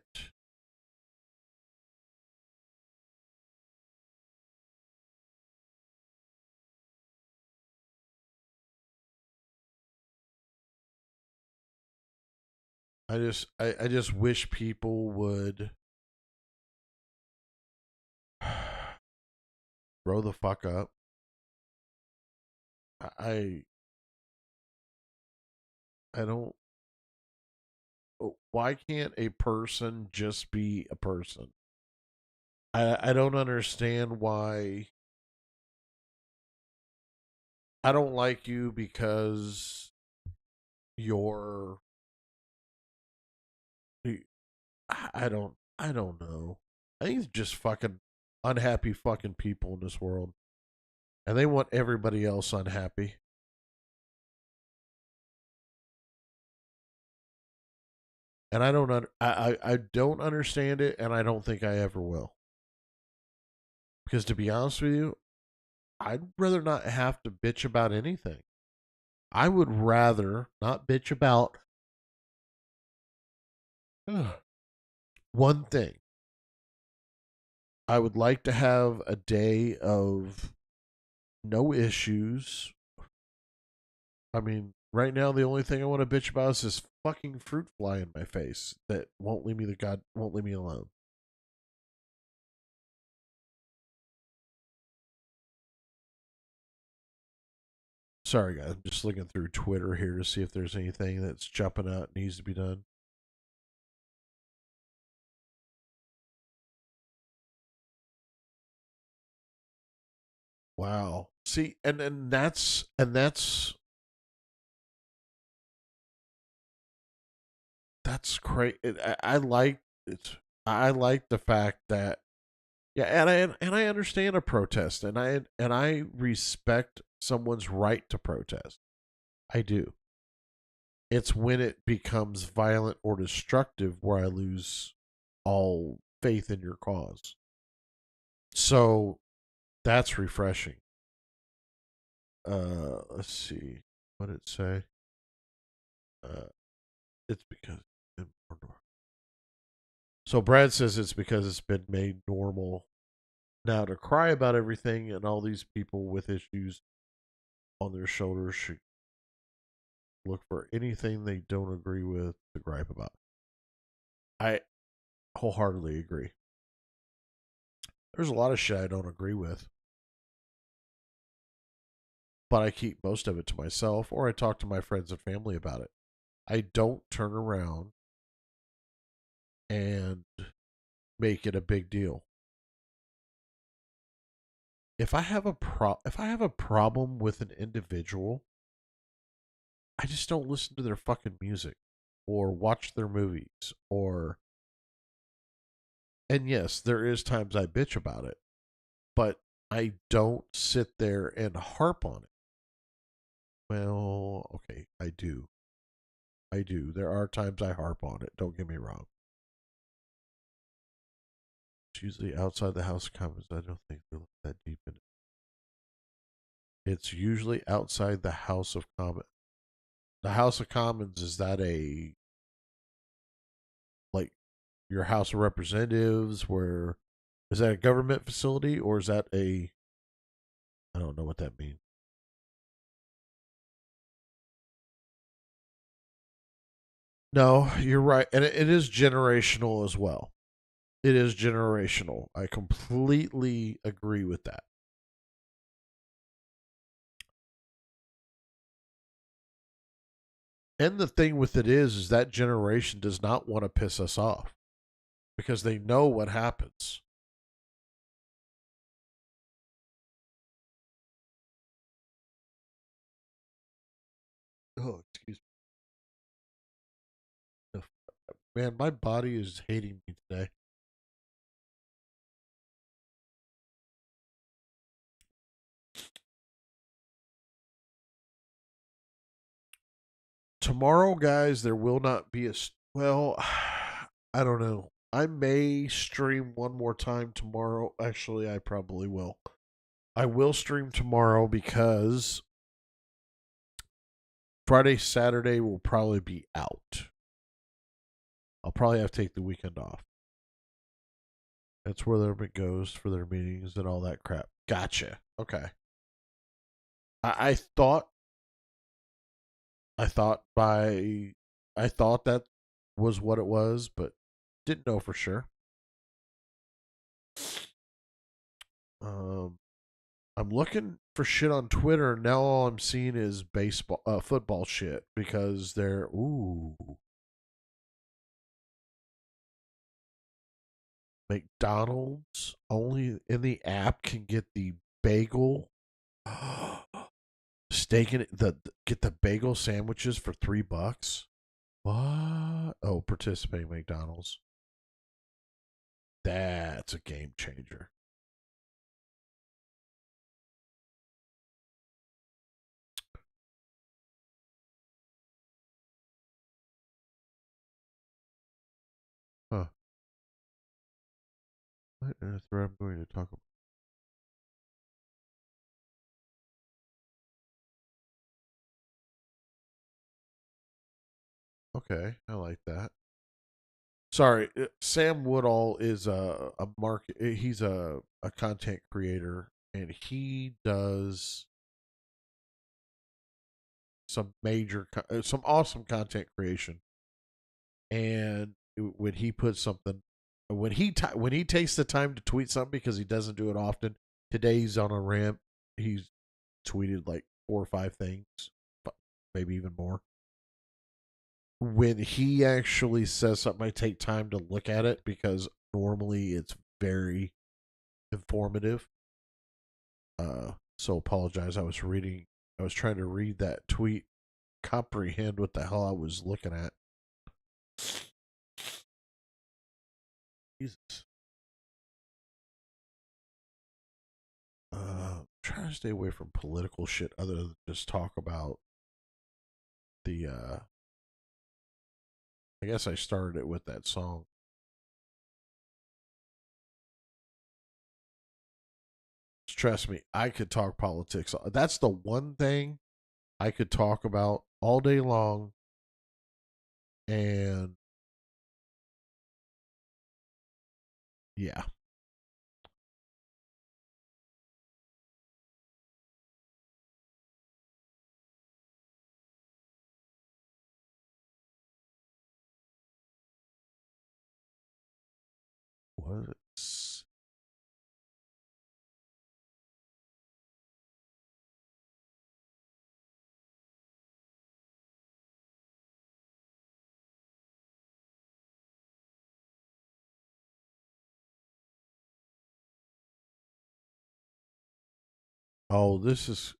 I just wish people would grow the fuck up. I I don't. Why can't a person just be a person? I don't understand why I don't like you because you're I don't know. I think it's just fucking unhappy fucking people in this world. And they want everybody else unhappy. And I don't understand it, and I don't think I ever will. Because to be honest with you, I'd rather not have to bitch about anything. I would rather not bitch about one thing. I would like to have a day of no issues. I mean, right now the only thing I want to bitch about is this fucking fruit fly in my face that won't leave me alone. Sorry guys, I'm just looking through Twitter here to see if there's anything that's jumping out and needs to be done. Wow. See, and that's great. I like it. I like the fact that yeah, and I understand a protest, and I respect someone's right to protest. I do. It's when it becomes violent or destructive where I lose all faith in your cause. So that's refreshing. Let's see. What did it say? Uh, it's because so Brad says it's because it's been made normal now to cry about everything, and all these people with issues on their shoulders should look for anything they don't agree with to gripe about. I wholeheartedly agree. There's a lot of shit I don't agree with, but I keep most of it to myself, or I talk to my friends and family about it. I don't turn around and make it a big deal. If I have a problem with an individual, I just don't listen to their fucking music or watch their movies or and yes, there is times I bitch about it, but I don't sit there and harp on it. Well, okay, I do. I do. There are times I harp on it, don't get me wrong. It's usually outside the House of Commons. I don't think they look that deep in it. It's usually outside the House of Commons. The House of Commons, is that a like your House of Representatives where is that a government facility or is that a I don't know what that means. No, you're right. And it is generational as well. It is generational. I completely agree with that. And the thing with it is that generation does not want to piss us off because they know what happens. Oh, excuse me. Man, my body is hating me today. Tomorrow, guys, there will not be a. Well, I don't know. I may stream one more time tomorrow. Actually, I probably will. I will stream tomorrow because Friday, Saturday will probably be out. I'll probably have to take the weekend off. That's where everybody goes for their meetings and all that crap. Gotcha. Okay. I thought I thought by I thought that was what it was, but didn't know for sure. Um, I'm looking for shit on Twitter. Now all I'm seeing is football shit because they're McDonald's only in the app can get the bagel. Steak and get the bagel sandwiches for $3. What? Oh, participating McDonald's. That's a game changer. Huh. What earth I'm going to talk about? Okay, I like that. Sorry, Sam Woodall is a market. He's a content creator, and he does some some awesome content creation. And when he puts something, when he takes the time to tweet something because he doesn't do it often. Today he's on a ramp. He's tweeted like 4 or 5 things, maybe even more. When he actually says something, I take time to look at it because normally it's very informative. So apologize. I was trying to read that tweet, comprehend what the hell I was looking at. Jesus. Trying to stay away from political shit other than just talk about the. I guess I started it with that song. Trust me, I could talk politics. That's the one thing I could talk about all day long. And yeah. What? Oh, this is.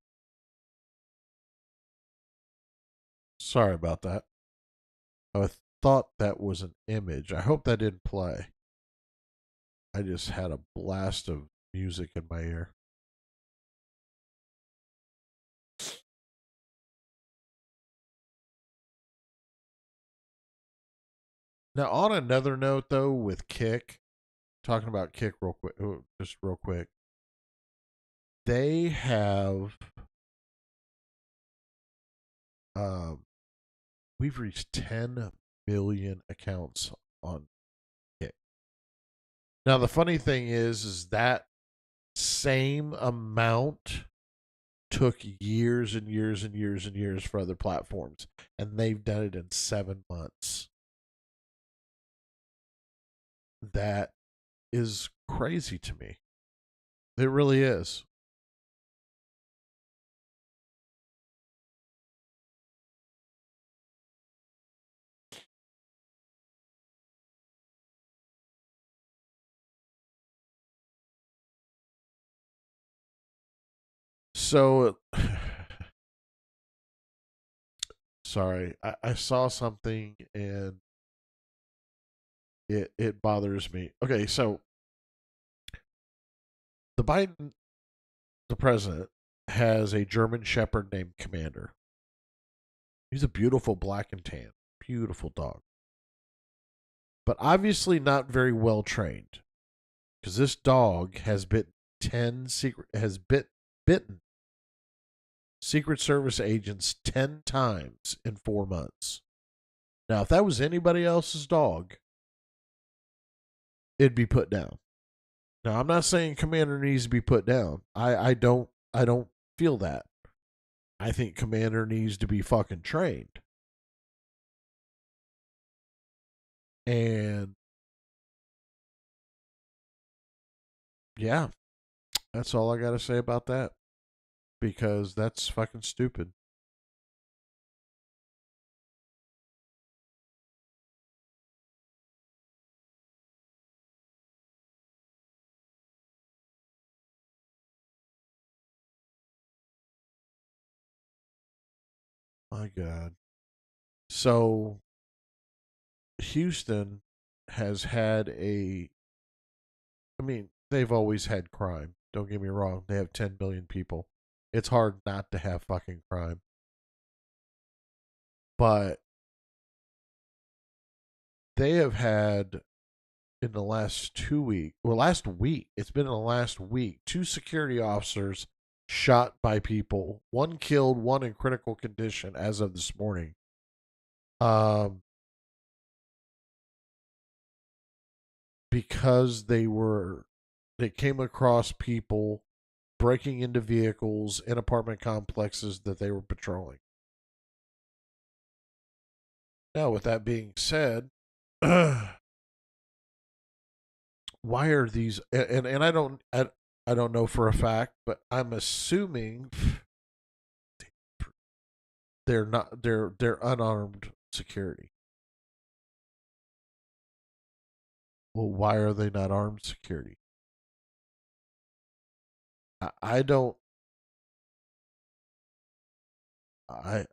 Sorry about that. I thought that was an image. I hope that didn't play. I just had a blast of music in my ear. Now, on another note, though, with Kick, talking about Kick real quick, just real quick, they have, um, we've reached 10 million accounts on Kick. Now, the funny thing is that same amount took years and years and years and years for other platforms, and they've done it in 7 months. That is crazy to me. It really is. So, sorry, I saw something and it bothers me. Okay, so the Biden, the president, has a German Shepherd named Commander. He's a beautiful black and tan, beautiful dog, but obviously not very well trained because this dog has bitten Secret Service agents 10 times in 4 months. Now, if that was anybody else's dog, it'd be put down. Now, I'm not saying Commander needs to be put down. I don't feel that. I think Commander needs to be fucking trained. And yeah, that's all I got to say about that because that's fucking stupid. My God. So Houston has had I mean, they've always had crime. Don't get me wrong. They have 10 million people. It's hard not to have fucking crime. But they have had in the last 2 weeks, well, last week, it's been in the last week, two security officers shot by people, one killed, one in critical condition as of this morning. Um, because they came across people breaking into vehicles in apartment complexes that they were patrolling. Now, with that being said, why are these and I don't know for a fact, but I'm assuming they're unarmed security. Well, why are they not armed security? I don't I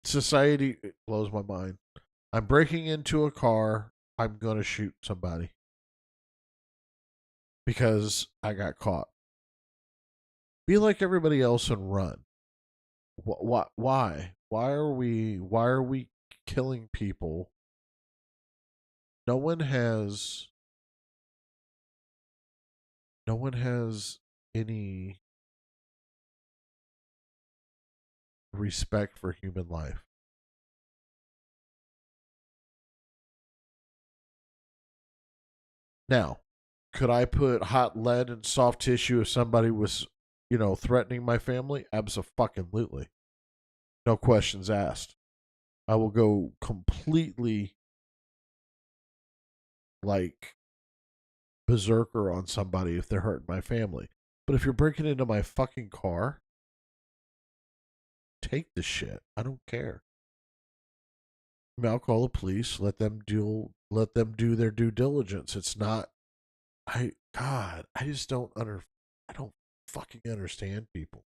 society blows my mind. I'm breaking into a car, I'm gonna shoot somebody because I got caught. Be like everybody else and run. Why? Why are we killing people? No one has no one has any respect for human life. Now, could I put hot lead in soft tissue if somebody was, threatening my family? Absolutely. No questions asked. I will go completely like berserker on somebody if they're hurting my family. But if you're breaking into my fucking car, take the shit. I don't care. I mean, I'll call the police. Let them do their due diligence. It's not. I just I don't fucking understand people,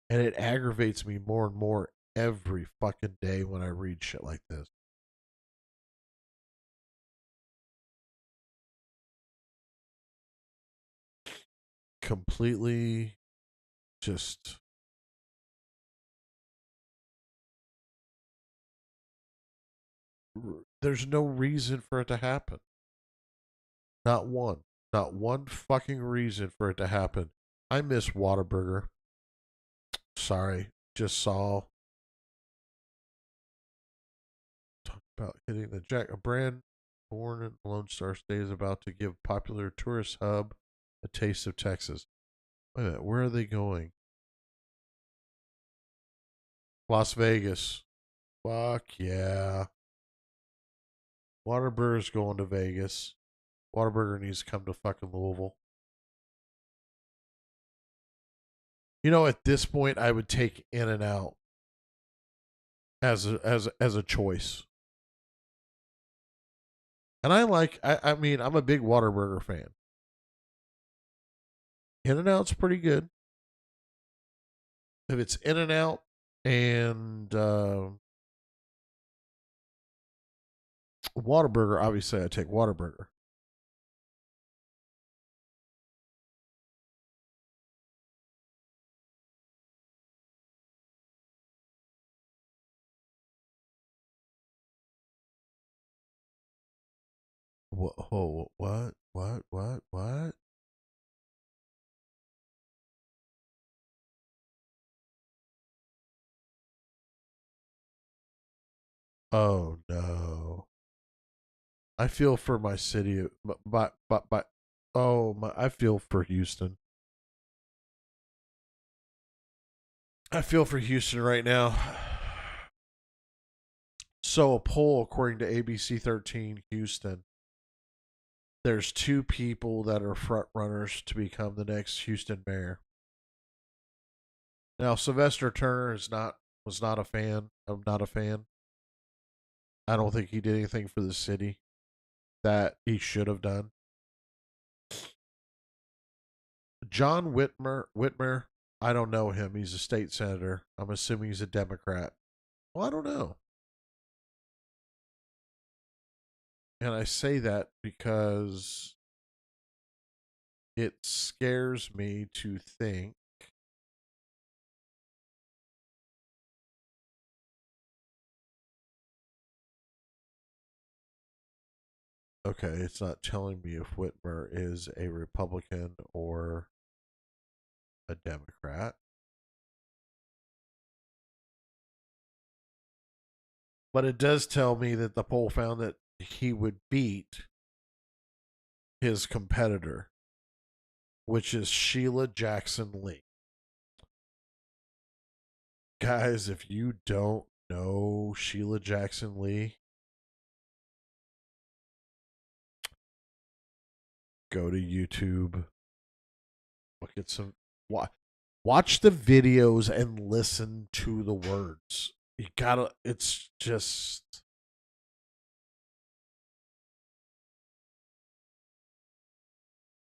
and it aggravates me more and more every fucking day when I read shit like this. Completely, just there's no reason for it to happen. Not one. Not one fucking reason for it to happen. I miss Whataburger. Sorry. Just saw talk about hitting the jack. A brand born in Lone Star State is about to give popular tourist hub a taste of Texas. Wait a minute, where are they going? Las Vegas. Fuck yeah. Whataburger's going to Vegas. Whataburger needs to come to fucking Louisville. At this point, I would take In and Out as a choice. And I mean, I'm a big Whataburger fan. In and Out's pretty good. If it's In and Out and Whataburger, obviously I take Whataburger. What? Oh, what? What? What? What? Oh no! I feel for my city, but oh my! I feel for Houston. I feel for Houston right now. So a poll according to ABC 13 Houston, there's two people that are front runners to become the next Houston mayor. Now Sylvester Turner is not was not a fan. I'm not a fan. I don't think he did anything for the city that he should have done. John Whitmer I don't know him. He's a state senator. I'm assuming he's a Democrat. Well, I don't know. And I say that because it scares me to think, okay, it's not telling me if Whitmer is a Republican or a Democrat. But it does tell me that the poll found that he would beat his competitor, which is Sheila Jackson Lee. Guys, if you don't know Sheila Jackson Lee, go to YouTube, look at some watch the videos and listen to the words. You gotta, it's just,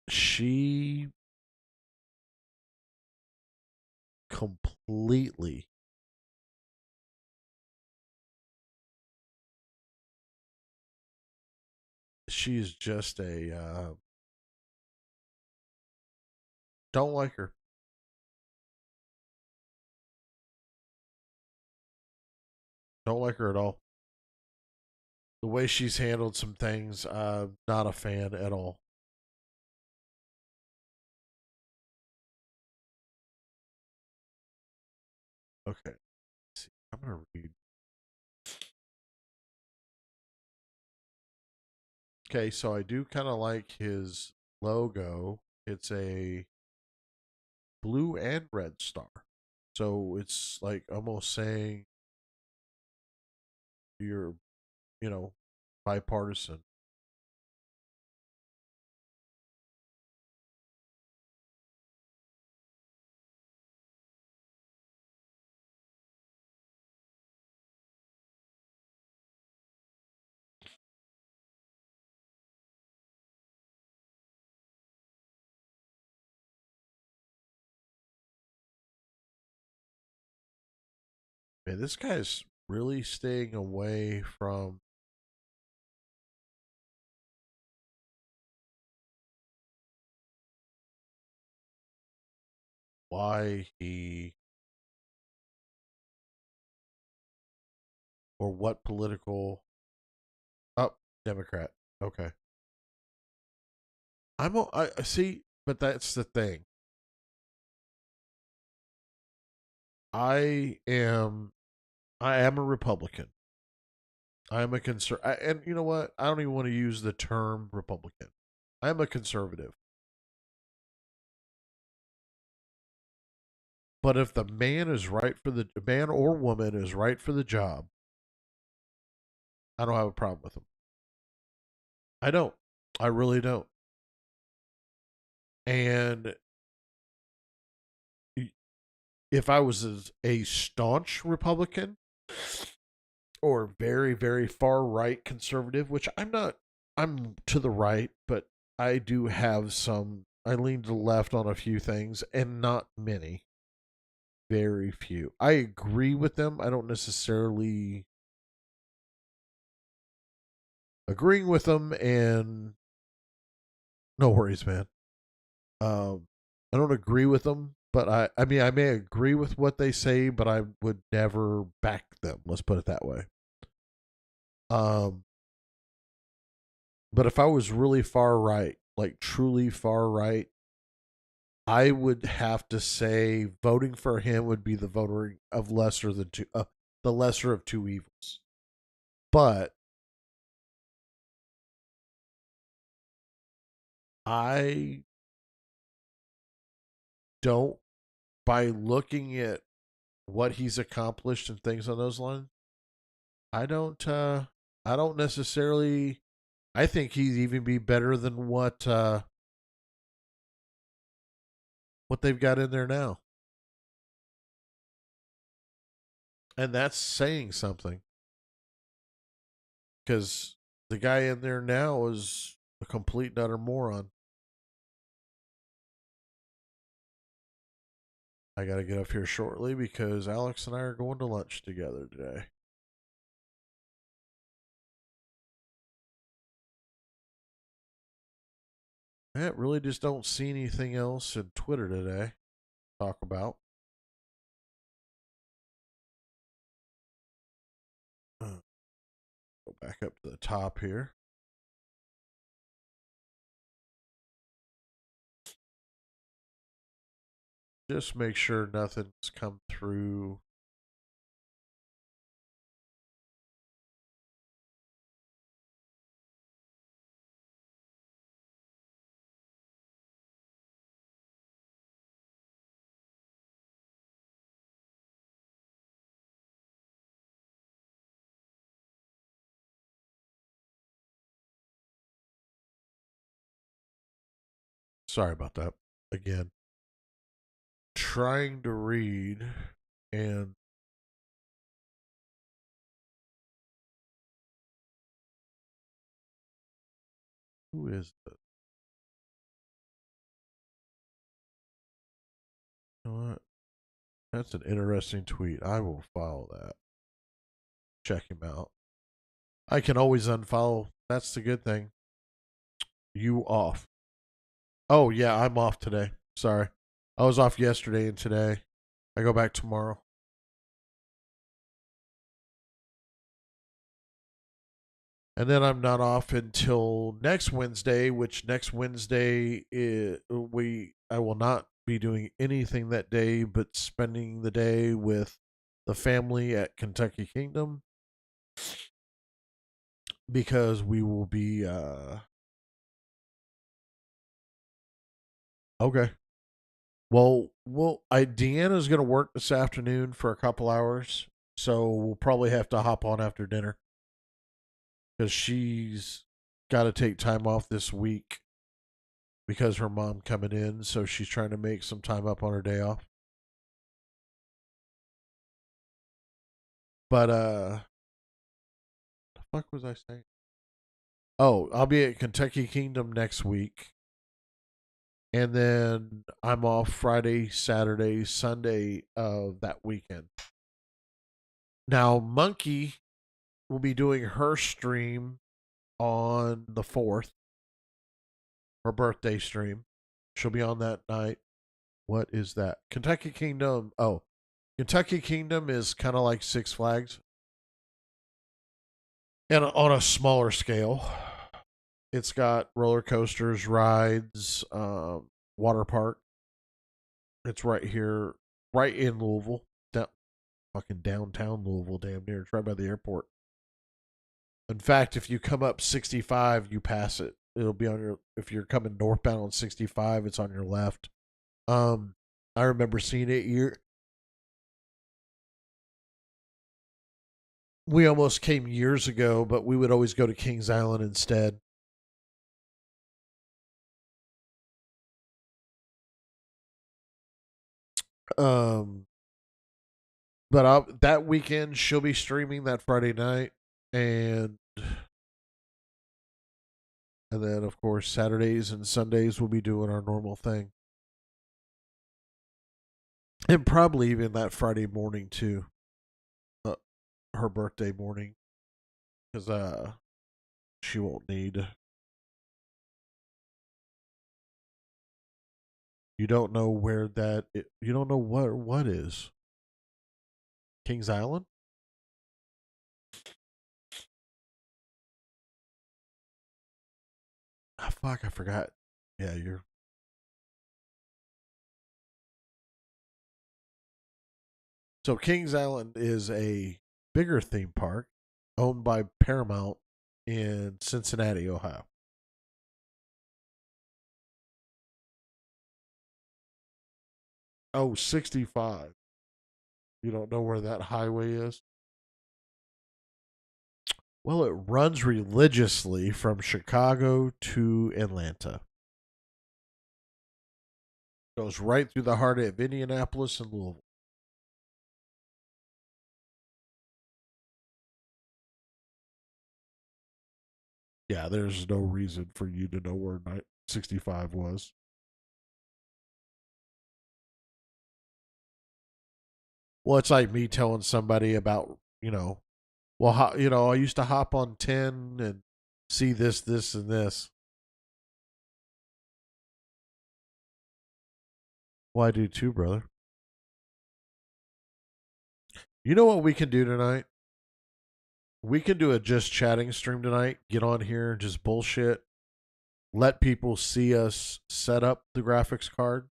she completely, she's just a, don't like her. Don't like her at all. The way she's handled some things, not a fan at all. Okay, let's see. I'm gonna read. Okay, so I do kind of like his logo. It's a blue and red star. So it's like almost saying you're, you know, bipartisan. Man, this guy's really staying away from why he or what political. Oh, Democrat. Okay. I see, but that's the thing. I am I am a Republican. I am a and you know what? I don't even want to use the term Republican. I am a conservative. But if the man is right for the man or woman is right for the job, I don't have a problem with them. I don't. I really don't. And if I was a staunch Republican or very, very far right conservative, which I'm not, I'm to the right, but I do have some, I lean to the left on a few things and not many, very few. I agree with them. I don't necessarily agreeing with them, and no worries, man. I don't agree with them, but I mean, I may agree with what they say, but I would never back them. Let's put it that way. Um, but if I was really far right, like truly far right, I would have to say voting for him would be the voting of lesser than two, the lesser of two evils. But I don't, by looking at what he's accomplished and things on those lines, I don't, I don't necessarily. I think he'd even be better than what they've got in there now, and that's saying something because the guy in there now is a complete and utter moron. I got to get up here shortly because Alex and I are going to lunch together today. I really just don't see anything else in Twitter today to talk about. Go back up to the top here. Just make sure nothing's come through. Sorry about that. Again, trying to read and who is this? You know what? That's an interesting tweet. I will follow that. Check him out. I can always unfollow. That's the good thing. You off. Oh, yeah, I'm off today. Sorry. I was off yesterday and today. I go back tomorrow. And then I'm not off until next Wednesday, which next Wednesday I will not be doing anything that day but spending the day with the family at Kentucky Kingdom because we will be okay. Deanna's going to work this afternoon for a couple hours, so we'll probably have to hop on after dinner because she's got to take time off this week because her mom coming in, so she's trying to make some time up on her day off. But the fuck was I saying? Oh, I'll be at Kentucky Kingdom next week. And then I'm off Friday, Saturday, Sunday of that weekend. Now, Monkey will be doing her stream on the 4th, her birthday stream. She'll be on that night. What is that? Kentucky Kingdom. Oh, Kentucky Kingdom is kind of like Six Flags and on a smaller scale. It's got roller coasters, rides, water park. It's right here, right in Louisville, fucking downtown Louisville, damn near. It's right by the airport. In fact, if you come up 65, you pass it. It'll be on your. If you're coming northbound on 65, it's on your left. I remember seeing it. We almost came years ago, but we would always go to Kings Island instead. Um, but that weekend she'll be streaming that Friday night, and then of course Saturdays and Sundays we'll be doing our normal thing, and probably even that Friday morning too, uh, her birthday morning, because she won't need. You don't know where you don't know what is Kings Island. Ah, fuck, I forgot. Yeah, you're. So Kings Island is a bigger theme park owned by Paramount in Cincinnati, Ohio. Oh, 65. You don't know where that highway is? Well, it runs religiously from Chicago to Atlanta. Goes right through the heart of Indianapolis and Louisville. Yeah, there's no reason for you to know where 65 was. Well, it's like me telling somebody about, well, I used to hop on 10 and see this, this, and this. Well, I do too, brother. You know what we can do tonight? We can do a just chatting stream tonight. Get on here and just bullshit. Let people see us set up the graphics card,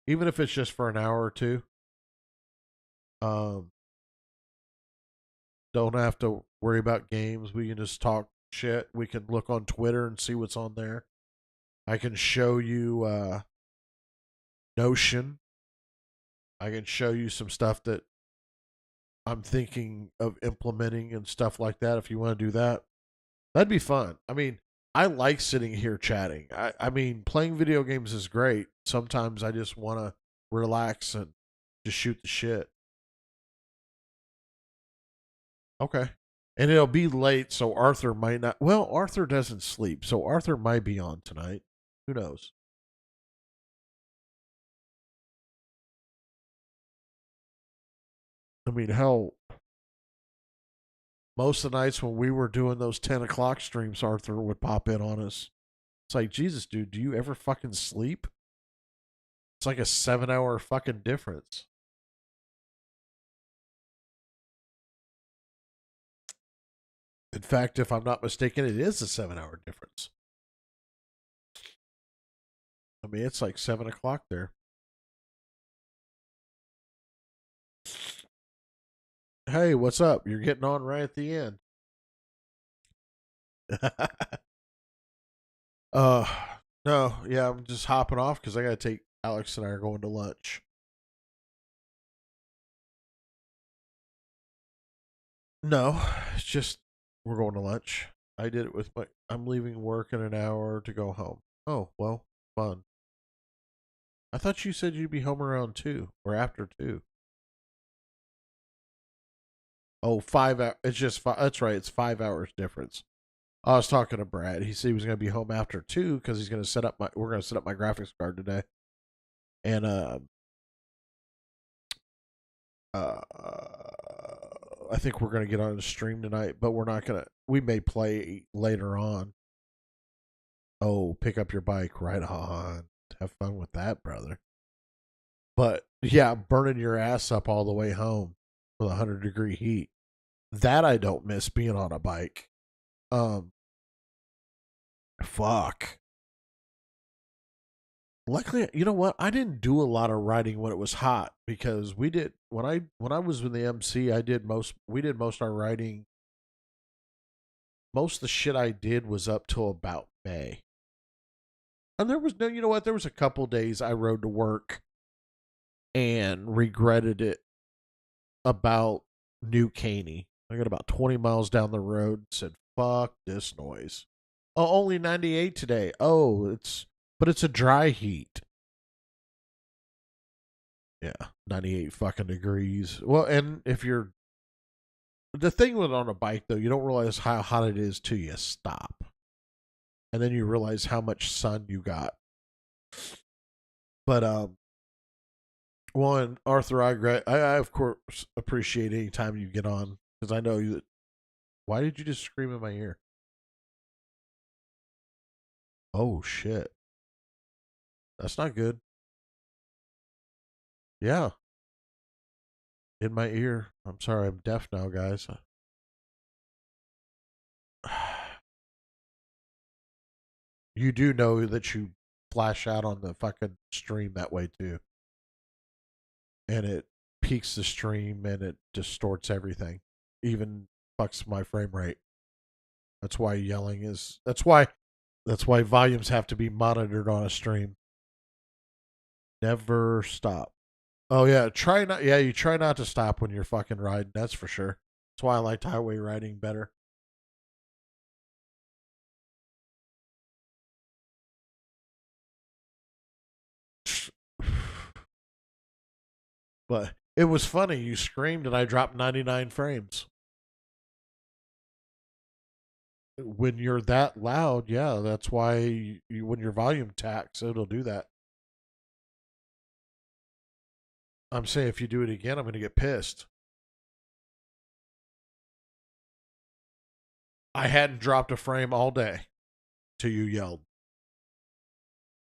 even if it's just for an hour or two. Um, don't have to worry about games. We can just talk shit. We can look on Twitter and see what's on there. I can show you Notion. I can show you some stuff that I'm thinking of implementing and stuff like that. If you want to do that, that'd be fun. I mean, I like sitting here chatting. I mean, playing video games is great. Sometimes I just want to relax and just shoot the shit. Okay. And it'll be late, so Arthur might not. Well, Arthur doesn't sleep, so Arthur might be on tonight. Who knows? I mean, hell, most of the nights when we were doing those 10 o'clock streams, Arthur would pop in on us. It's like, Jesus, dude, do you ever fucking sleep? It's like a 7 hour fucking difference. In fact, if I'm not mistaken, it is a 7 hour difference. I mean, it's like 7 o'clock there. Hey, what's up? You're getting on right at the end. uh, no, yeah, I'm just hopping off because I got to take Alex and I are going to lunch. No, it's just we're going to lunch. I did it with my. I'm leaving work in an hour to go home. Oh well, fun. I thought you said you'd be home around 2 or after 2. Oh, 5 hours. It's just five. That's right. It's 5 hours difference. I was talking to Brad. He said he was going to be home after 2 because he's going to set up my. We're going to set up my graphics card today, and uh, I think we're going to get on the stream tonight, but we're not going to. We may play later on. Oh, pick up your bike. Right on. Have fun with that, brother. But yeah, burning your ass up all the way home with 100-degree heat. That I don't miss being on a bike. Um, fuck. Luckily, you know what? I didn't do a lot of riding when it was hot because we did when I was in the MC. I did most. We did most of our riding. Most of the shit I did was up till about May. And there was no, you know what? There was a couple days I rode to work and regretted it about New Caney. I got about 20 miles down the road and said, fuck this noise. Oh, only 98 today. Oh, but it's a dry heat. Yeah, 98 fucking degrees. Well, and if you're, the thing with on a bike though, you don't realize how hot it is till you stop. And then you realize how much sun you got. But, one, Arthur, I of course appreciate any time you get on because I know you. Why did you just scream in my ear? Oh shit, that's not good. Yeah, in my ear. I'm sorry, I'm deaf now, guys. You do know that you flash out on the fucking stream that way too, and it peaks the stream and it distorts everything, even fucks my frame rate. That's why yelling is. That's why volumes have to be monitored on a stream. Never stop. Oh yeah, try not. Yeah, you try not to stop when you're fucking riding. That's for sure. That's why I liked highway riding better. But it was funny. You screamed and I dropped 99 frames. When you're that loud, yeah, that's why when your volume tacks, it'll do that. I'm saying if you do it again, I'm going to get pissed. I hadn't dropped a frame all day till you yelled.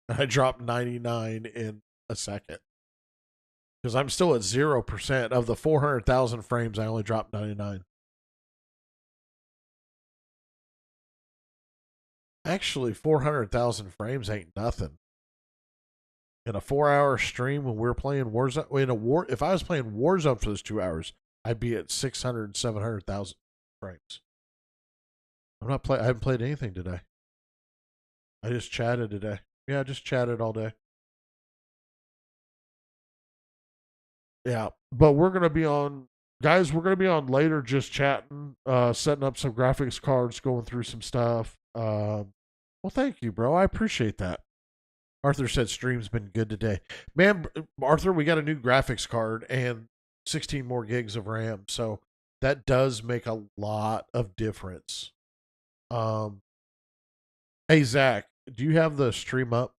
I dropped 99 in a second because I'm still at 0% of the 400,000 frames. I only dropped 99. Actually, 400,000 frames ain't nothing. In a 4-hour stream when we're playing Warzone, if I was playing Warzone for those 2 hours, I'd be at 600, 700,000 frames. I haven't played anything today. I just chatted today. Yeah, I just chatted all day. Yeah, but we're gonna be on, guys. We're gonna be on later, just chatting, setting up some graphics cards, going through some stuff. Well, thank you, bro. I appreciate that. Arthur said stream's been good today, man. Arthur, we got a new graphics card and 16 more gigs of RAM, so that does make a lot of difference. Um, hey Zach, do you have the stream up?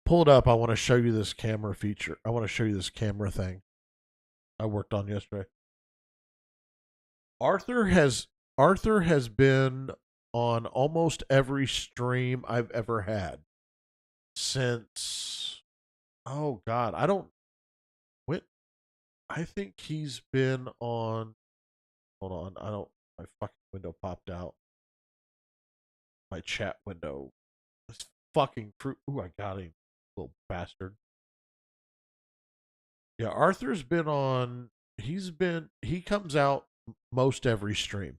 Pull it up. I want to show you this camera feature. I want to show you this camera thing I worked on yesterday. Arthur has Arthur has been on almost every stream I've ever had since, oh god, I don't what I think he's been on, hold on, I don't, my fucking window popped out. My chat window. This fucking fruit. Ooh, I got him, little bastard. Yeah, Arthur's been on, he comes out most every stream.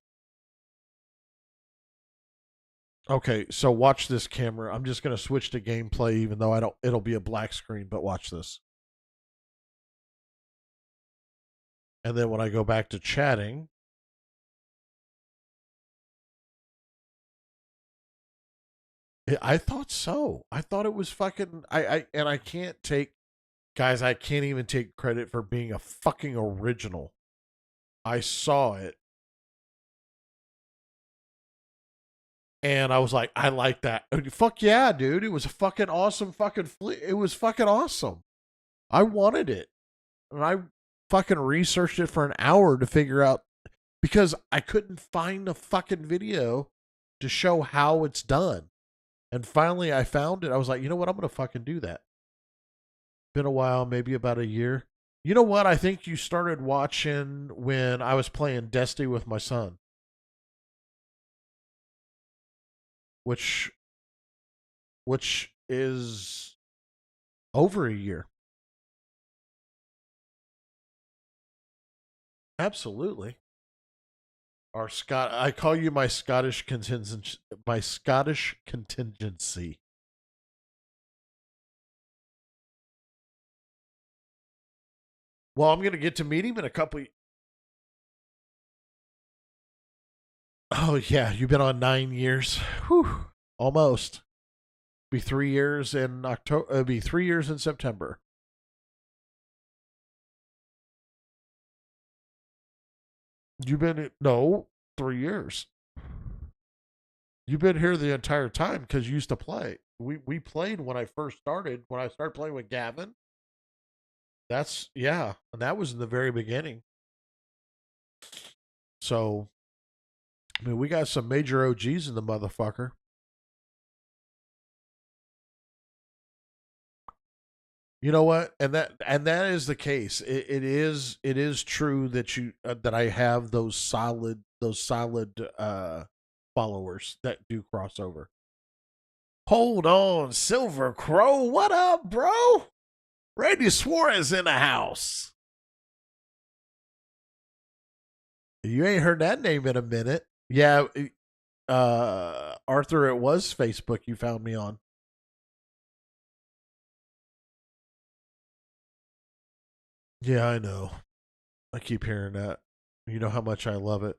Okay, so watch this camera. I'm just gonna switch to gameplay, even though I don't. It'll be a black screen, but watch this. And then when I go back to chatting, I thought so. I thought it was fucking. I can't take, guys. I can't even take credit for being a fucking original. I saw it, and I was like, I like that. Fuck yeah, dude! It was a fucking awesome. It was fucking awesome. I wanted it, and I fucking researched it for an hour to figure out, because I couldn't find a fucking video to show how it's done. And finally I found it. I was like, you know what? I'm going to fucking do that. Been a while, maybe about a year. You know what? I think you started watching when I was playing Destiny with my son, which is over a year. Absolutely. Our Scott, I call you my Scottish contingency. My Scottish contingency. Well, I'm going to get to meet him in a couple. Oh yeah, you've been on 9 years. Whew, almost. Be 3 years in October. Be 3 years in September. You've been, no, 3 years. You've been here the entire time because you used to play. We played when I first started. When I started playing with Gavin, that's, yeah, and that was in the very beginning. So I mean, we got some major OGs in the motherfucker. You know what? And that is the case. It is true that you that I have those solid followers that do crossover. Hold on, Silver Crow. What up, bro? Randy Suarez in the house. You ain't heard that name in a minute. Yeah, Arthur, it was Facebook you found me on. Yeah, I know. I keep hearing that. You know how much I love it.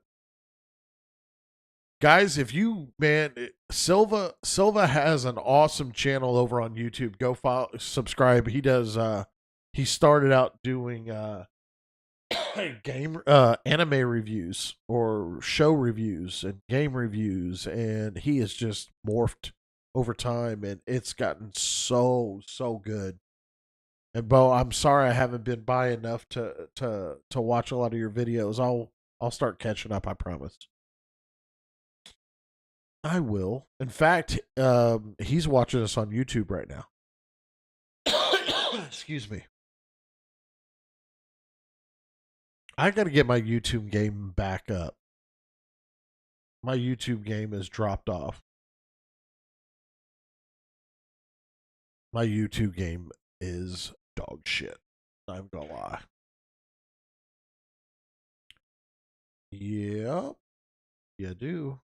Guys, if you, man, Silva has an awesome channel over on YouTube. Go follow, subscribe. He started out doing game anime reviews or show reviews and game reviews, and he has just morphed over time, and it's gotten so good. And Bo, I'm sorry I haven't been by enough to watch a lot of your videos. I'll start catching up. I promise. I will. In fact, he's watching us on YouTube right now. Excuse me. I got to get my YouTube game back up. My YouTube game has dropped off. My YouTube game is dog shit. I'm gonna lie. Yep, you do.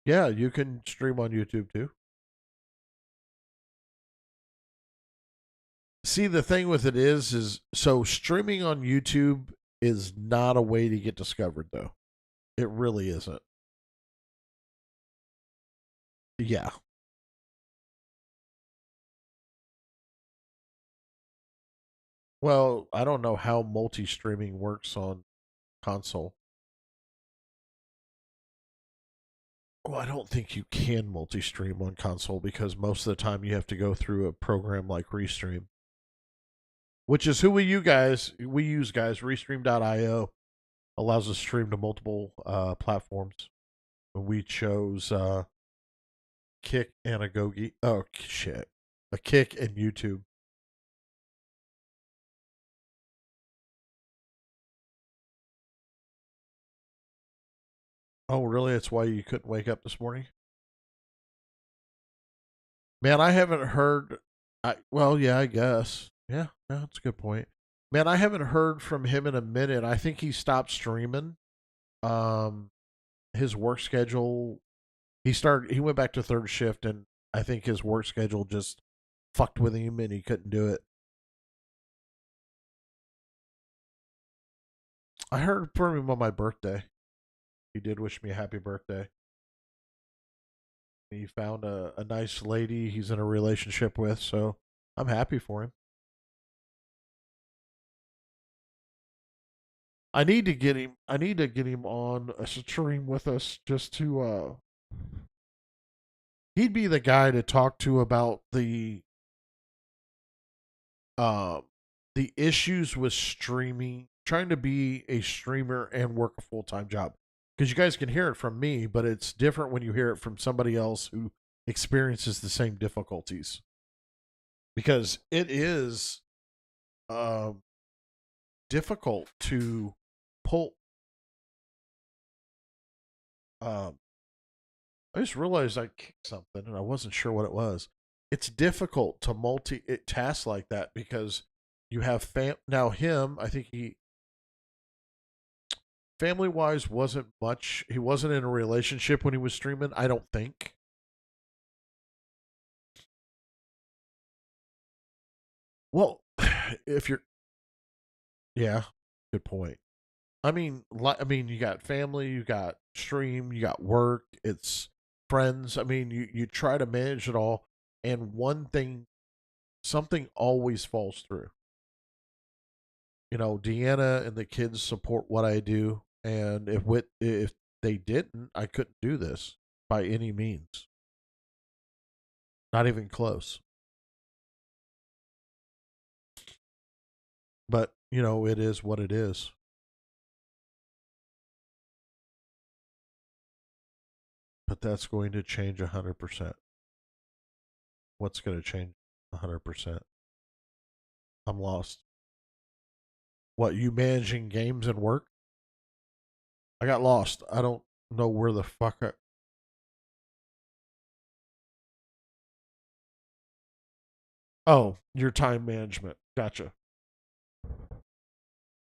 Yeah, you can stream on YouTube too. See, the thing with it is so streaming on YouTube is not a way to get discovered, though. It really isn't. Yeah. Well, I don't know how multi streaming works on console. Well, I don't think you can multi stream on console because most of the time you have to go through a program like Restream, which is who we use guys. Restream.io allows us to stream to multiple platforms. We chose Kick and Agoge. Oh shit, a Kick and YouTube. Oh really? That's why you couldn't wake up this morning, man. I haven't heard. Well, yeah, I guess. Yeah, yeah, that's a good point. Man, I haven't heard from him in a minute. I think he stopped streaming. Um, his work schedule. He went back to third shift, and I think his work schedule just fucked with him, and he couldn't do it. I heard from him on my birthday. He did wish me a happy birthday. He found a nice lady he's in a relationship with, so I'm happy for him. I need to get him on a stream with us just to he'd be the guy to talk to about uh the issues with streaming, trying to be a streamer and work a full-time job. Because you guys can hear it from me, but it's different when you hear it from somebody else who experiences the same difficulties. Because it is um difficult to pull. Um, I just realized I kicked something and I wasn't sure what it was. It's difficult to multi it tasks like that because you have now him. I think he family wise wasn't much. He wasn't in a relationship when he was streaming. I don't think. Well, if you're yeah, good point. I mean, you got family, you got stream, you got work. It's friends. I mean, you try to manage it all, and one thing, something always falls through. You know, Deanna and the kids support what I do, and if they didn't, I couldn't do this by any means. Not even close. But you know, it is what it is. But that's going to change 100%. What's going to change 100%? I'm lost. What, you managing games and work? I got lost. I don't know where the fuck I. Oh, your time management. Gotcha.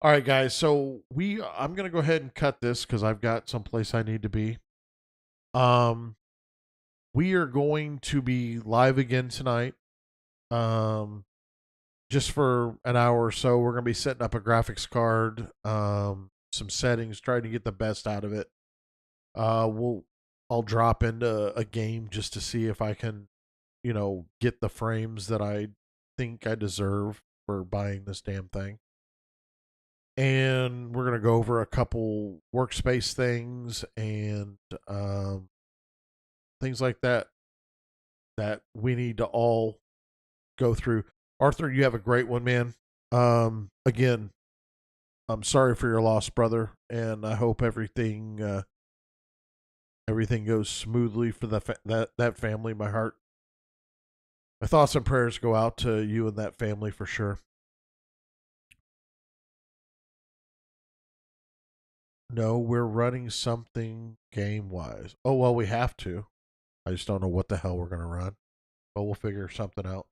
All right, guys. So I'm gonna go ahead and cut this because I've got someplace I need to be. Um, we are going to be live again tonight. Um, just for an hour or so. We're gonna be setting up a graphics card, some settings, trying to get the best out of it. We'll I'll drop into a game just to see if I can, you know, get the frames that I think I deserve for buying this damn thing. And we're gonna go over a couple workspace things and things like that that we need to all go through. Arthur, you have a great one, man. Again, I'm sorry for your loss, brother, and I hope everything goes smoothly for that family. My thoughts and prayers go out to you and that family for sure. No, we're running something game wise. Oh well, we have to. I just don't know what the hell we're gonna run, but we'll figure something out.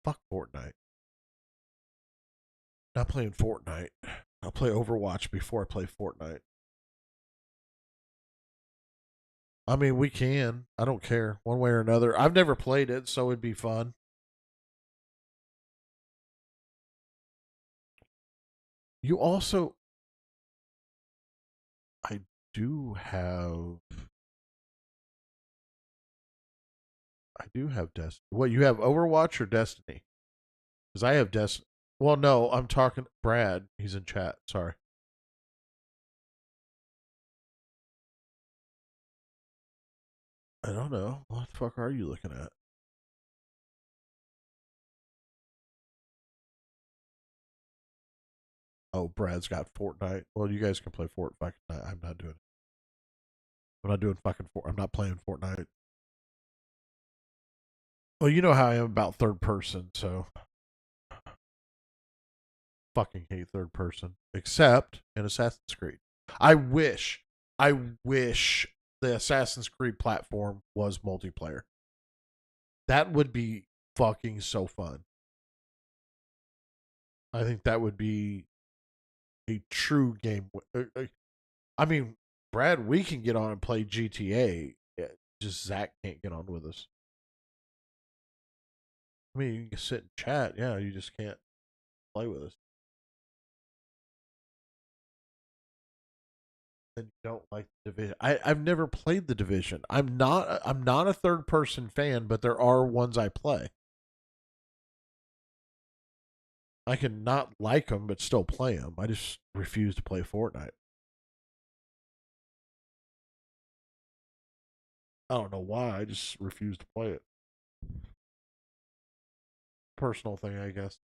Fuck Fortnite. Not playing Fortnite. I'll play Overwatch before I play Fortnite. I mean, we can. I don't care one way or another. I've never played it, so it'd be fun. You also, I do have, I do have Destiny. What you have, Overwatch or Destiny? Because I have Destiny. Well, no, I'm talking Brad. He's in chat. Sorry. I don't know. What the fuck are you looking at? Oh, Brad's got Fortnite. Well, you guys can play Fortnite. I'm not doing it. I'm not doing fucking Fort. I'm not playing Fortnite. Well, you know how I am about third person, so fucking hate third person. Except in Assassin's Creed. I wish, I wish the Assassin's Creed platform was multiplayer. That would be fucking so fun. I think that would be a true game. I mean, Brad, we can get on and play GTA. Just Zach can't get on with us. I mean, you can sit and chat. Yeah, you just can't play with us. And you don't like the Division. I've never played the Division. I'm not a third person fan, but there are ones I play. I can not like them, but still play them. I just refuse to play Fortnite. I don't know why. I just refuse to play it. Personal thing, I guess.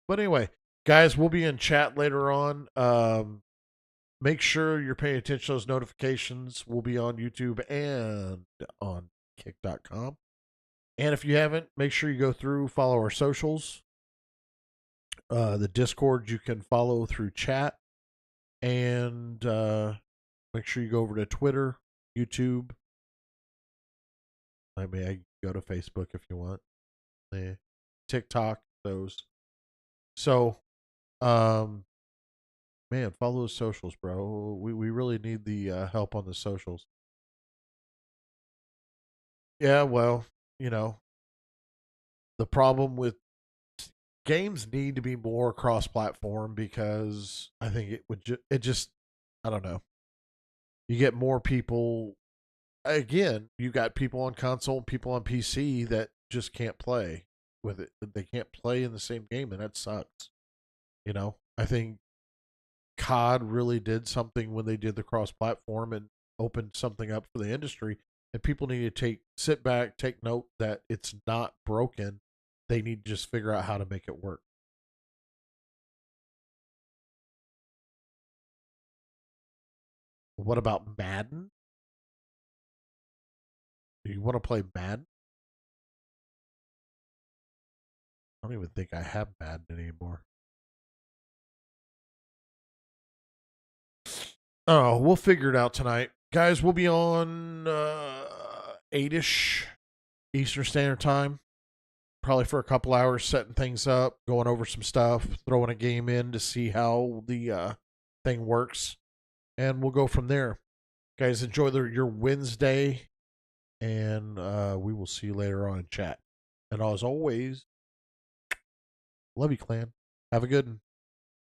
But anyway, guys, we'll be in chat later on. Make sure you're paying attention to those notifications. We'll be on YouTube and on kick.com. And if you haven't, make sure you go through, follow our socials. The Discord you can follow through chat. And make sure you go over to Twitter, YouTube. I mean, I go to Facebook if you want. TikTok, those. So, um, man, follow those socials, bro. We really need the help on the socials. Yeah, well, you know, the problem with games need to be more cross-platform because I think it just I don't know. You get more people. Again, you got people on console, people on PC that just can't play with it. They can't play in the same game, and that sucks. I think COD really did something when they did the cross-platform and opened something up for the industry. And people need to sit back, take note that it's not broken. They need to just figure out how to make it work. What about Madden? Do you want to play Madden? I don't even think I have Madden anymore. Oh, we'll figure it out tonight. Guys, we'll be on 8ish Eastern Standard Time. Probably for a couple hours setting things up, going over some stuff, throwing a game in to see how the thing works. And we'll go from there. Guys, enjoy your Wednesday. And we will see you later on in chat. And as always, love you, clan. Have a good one.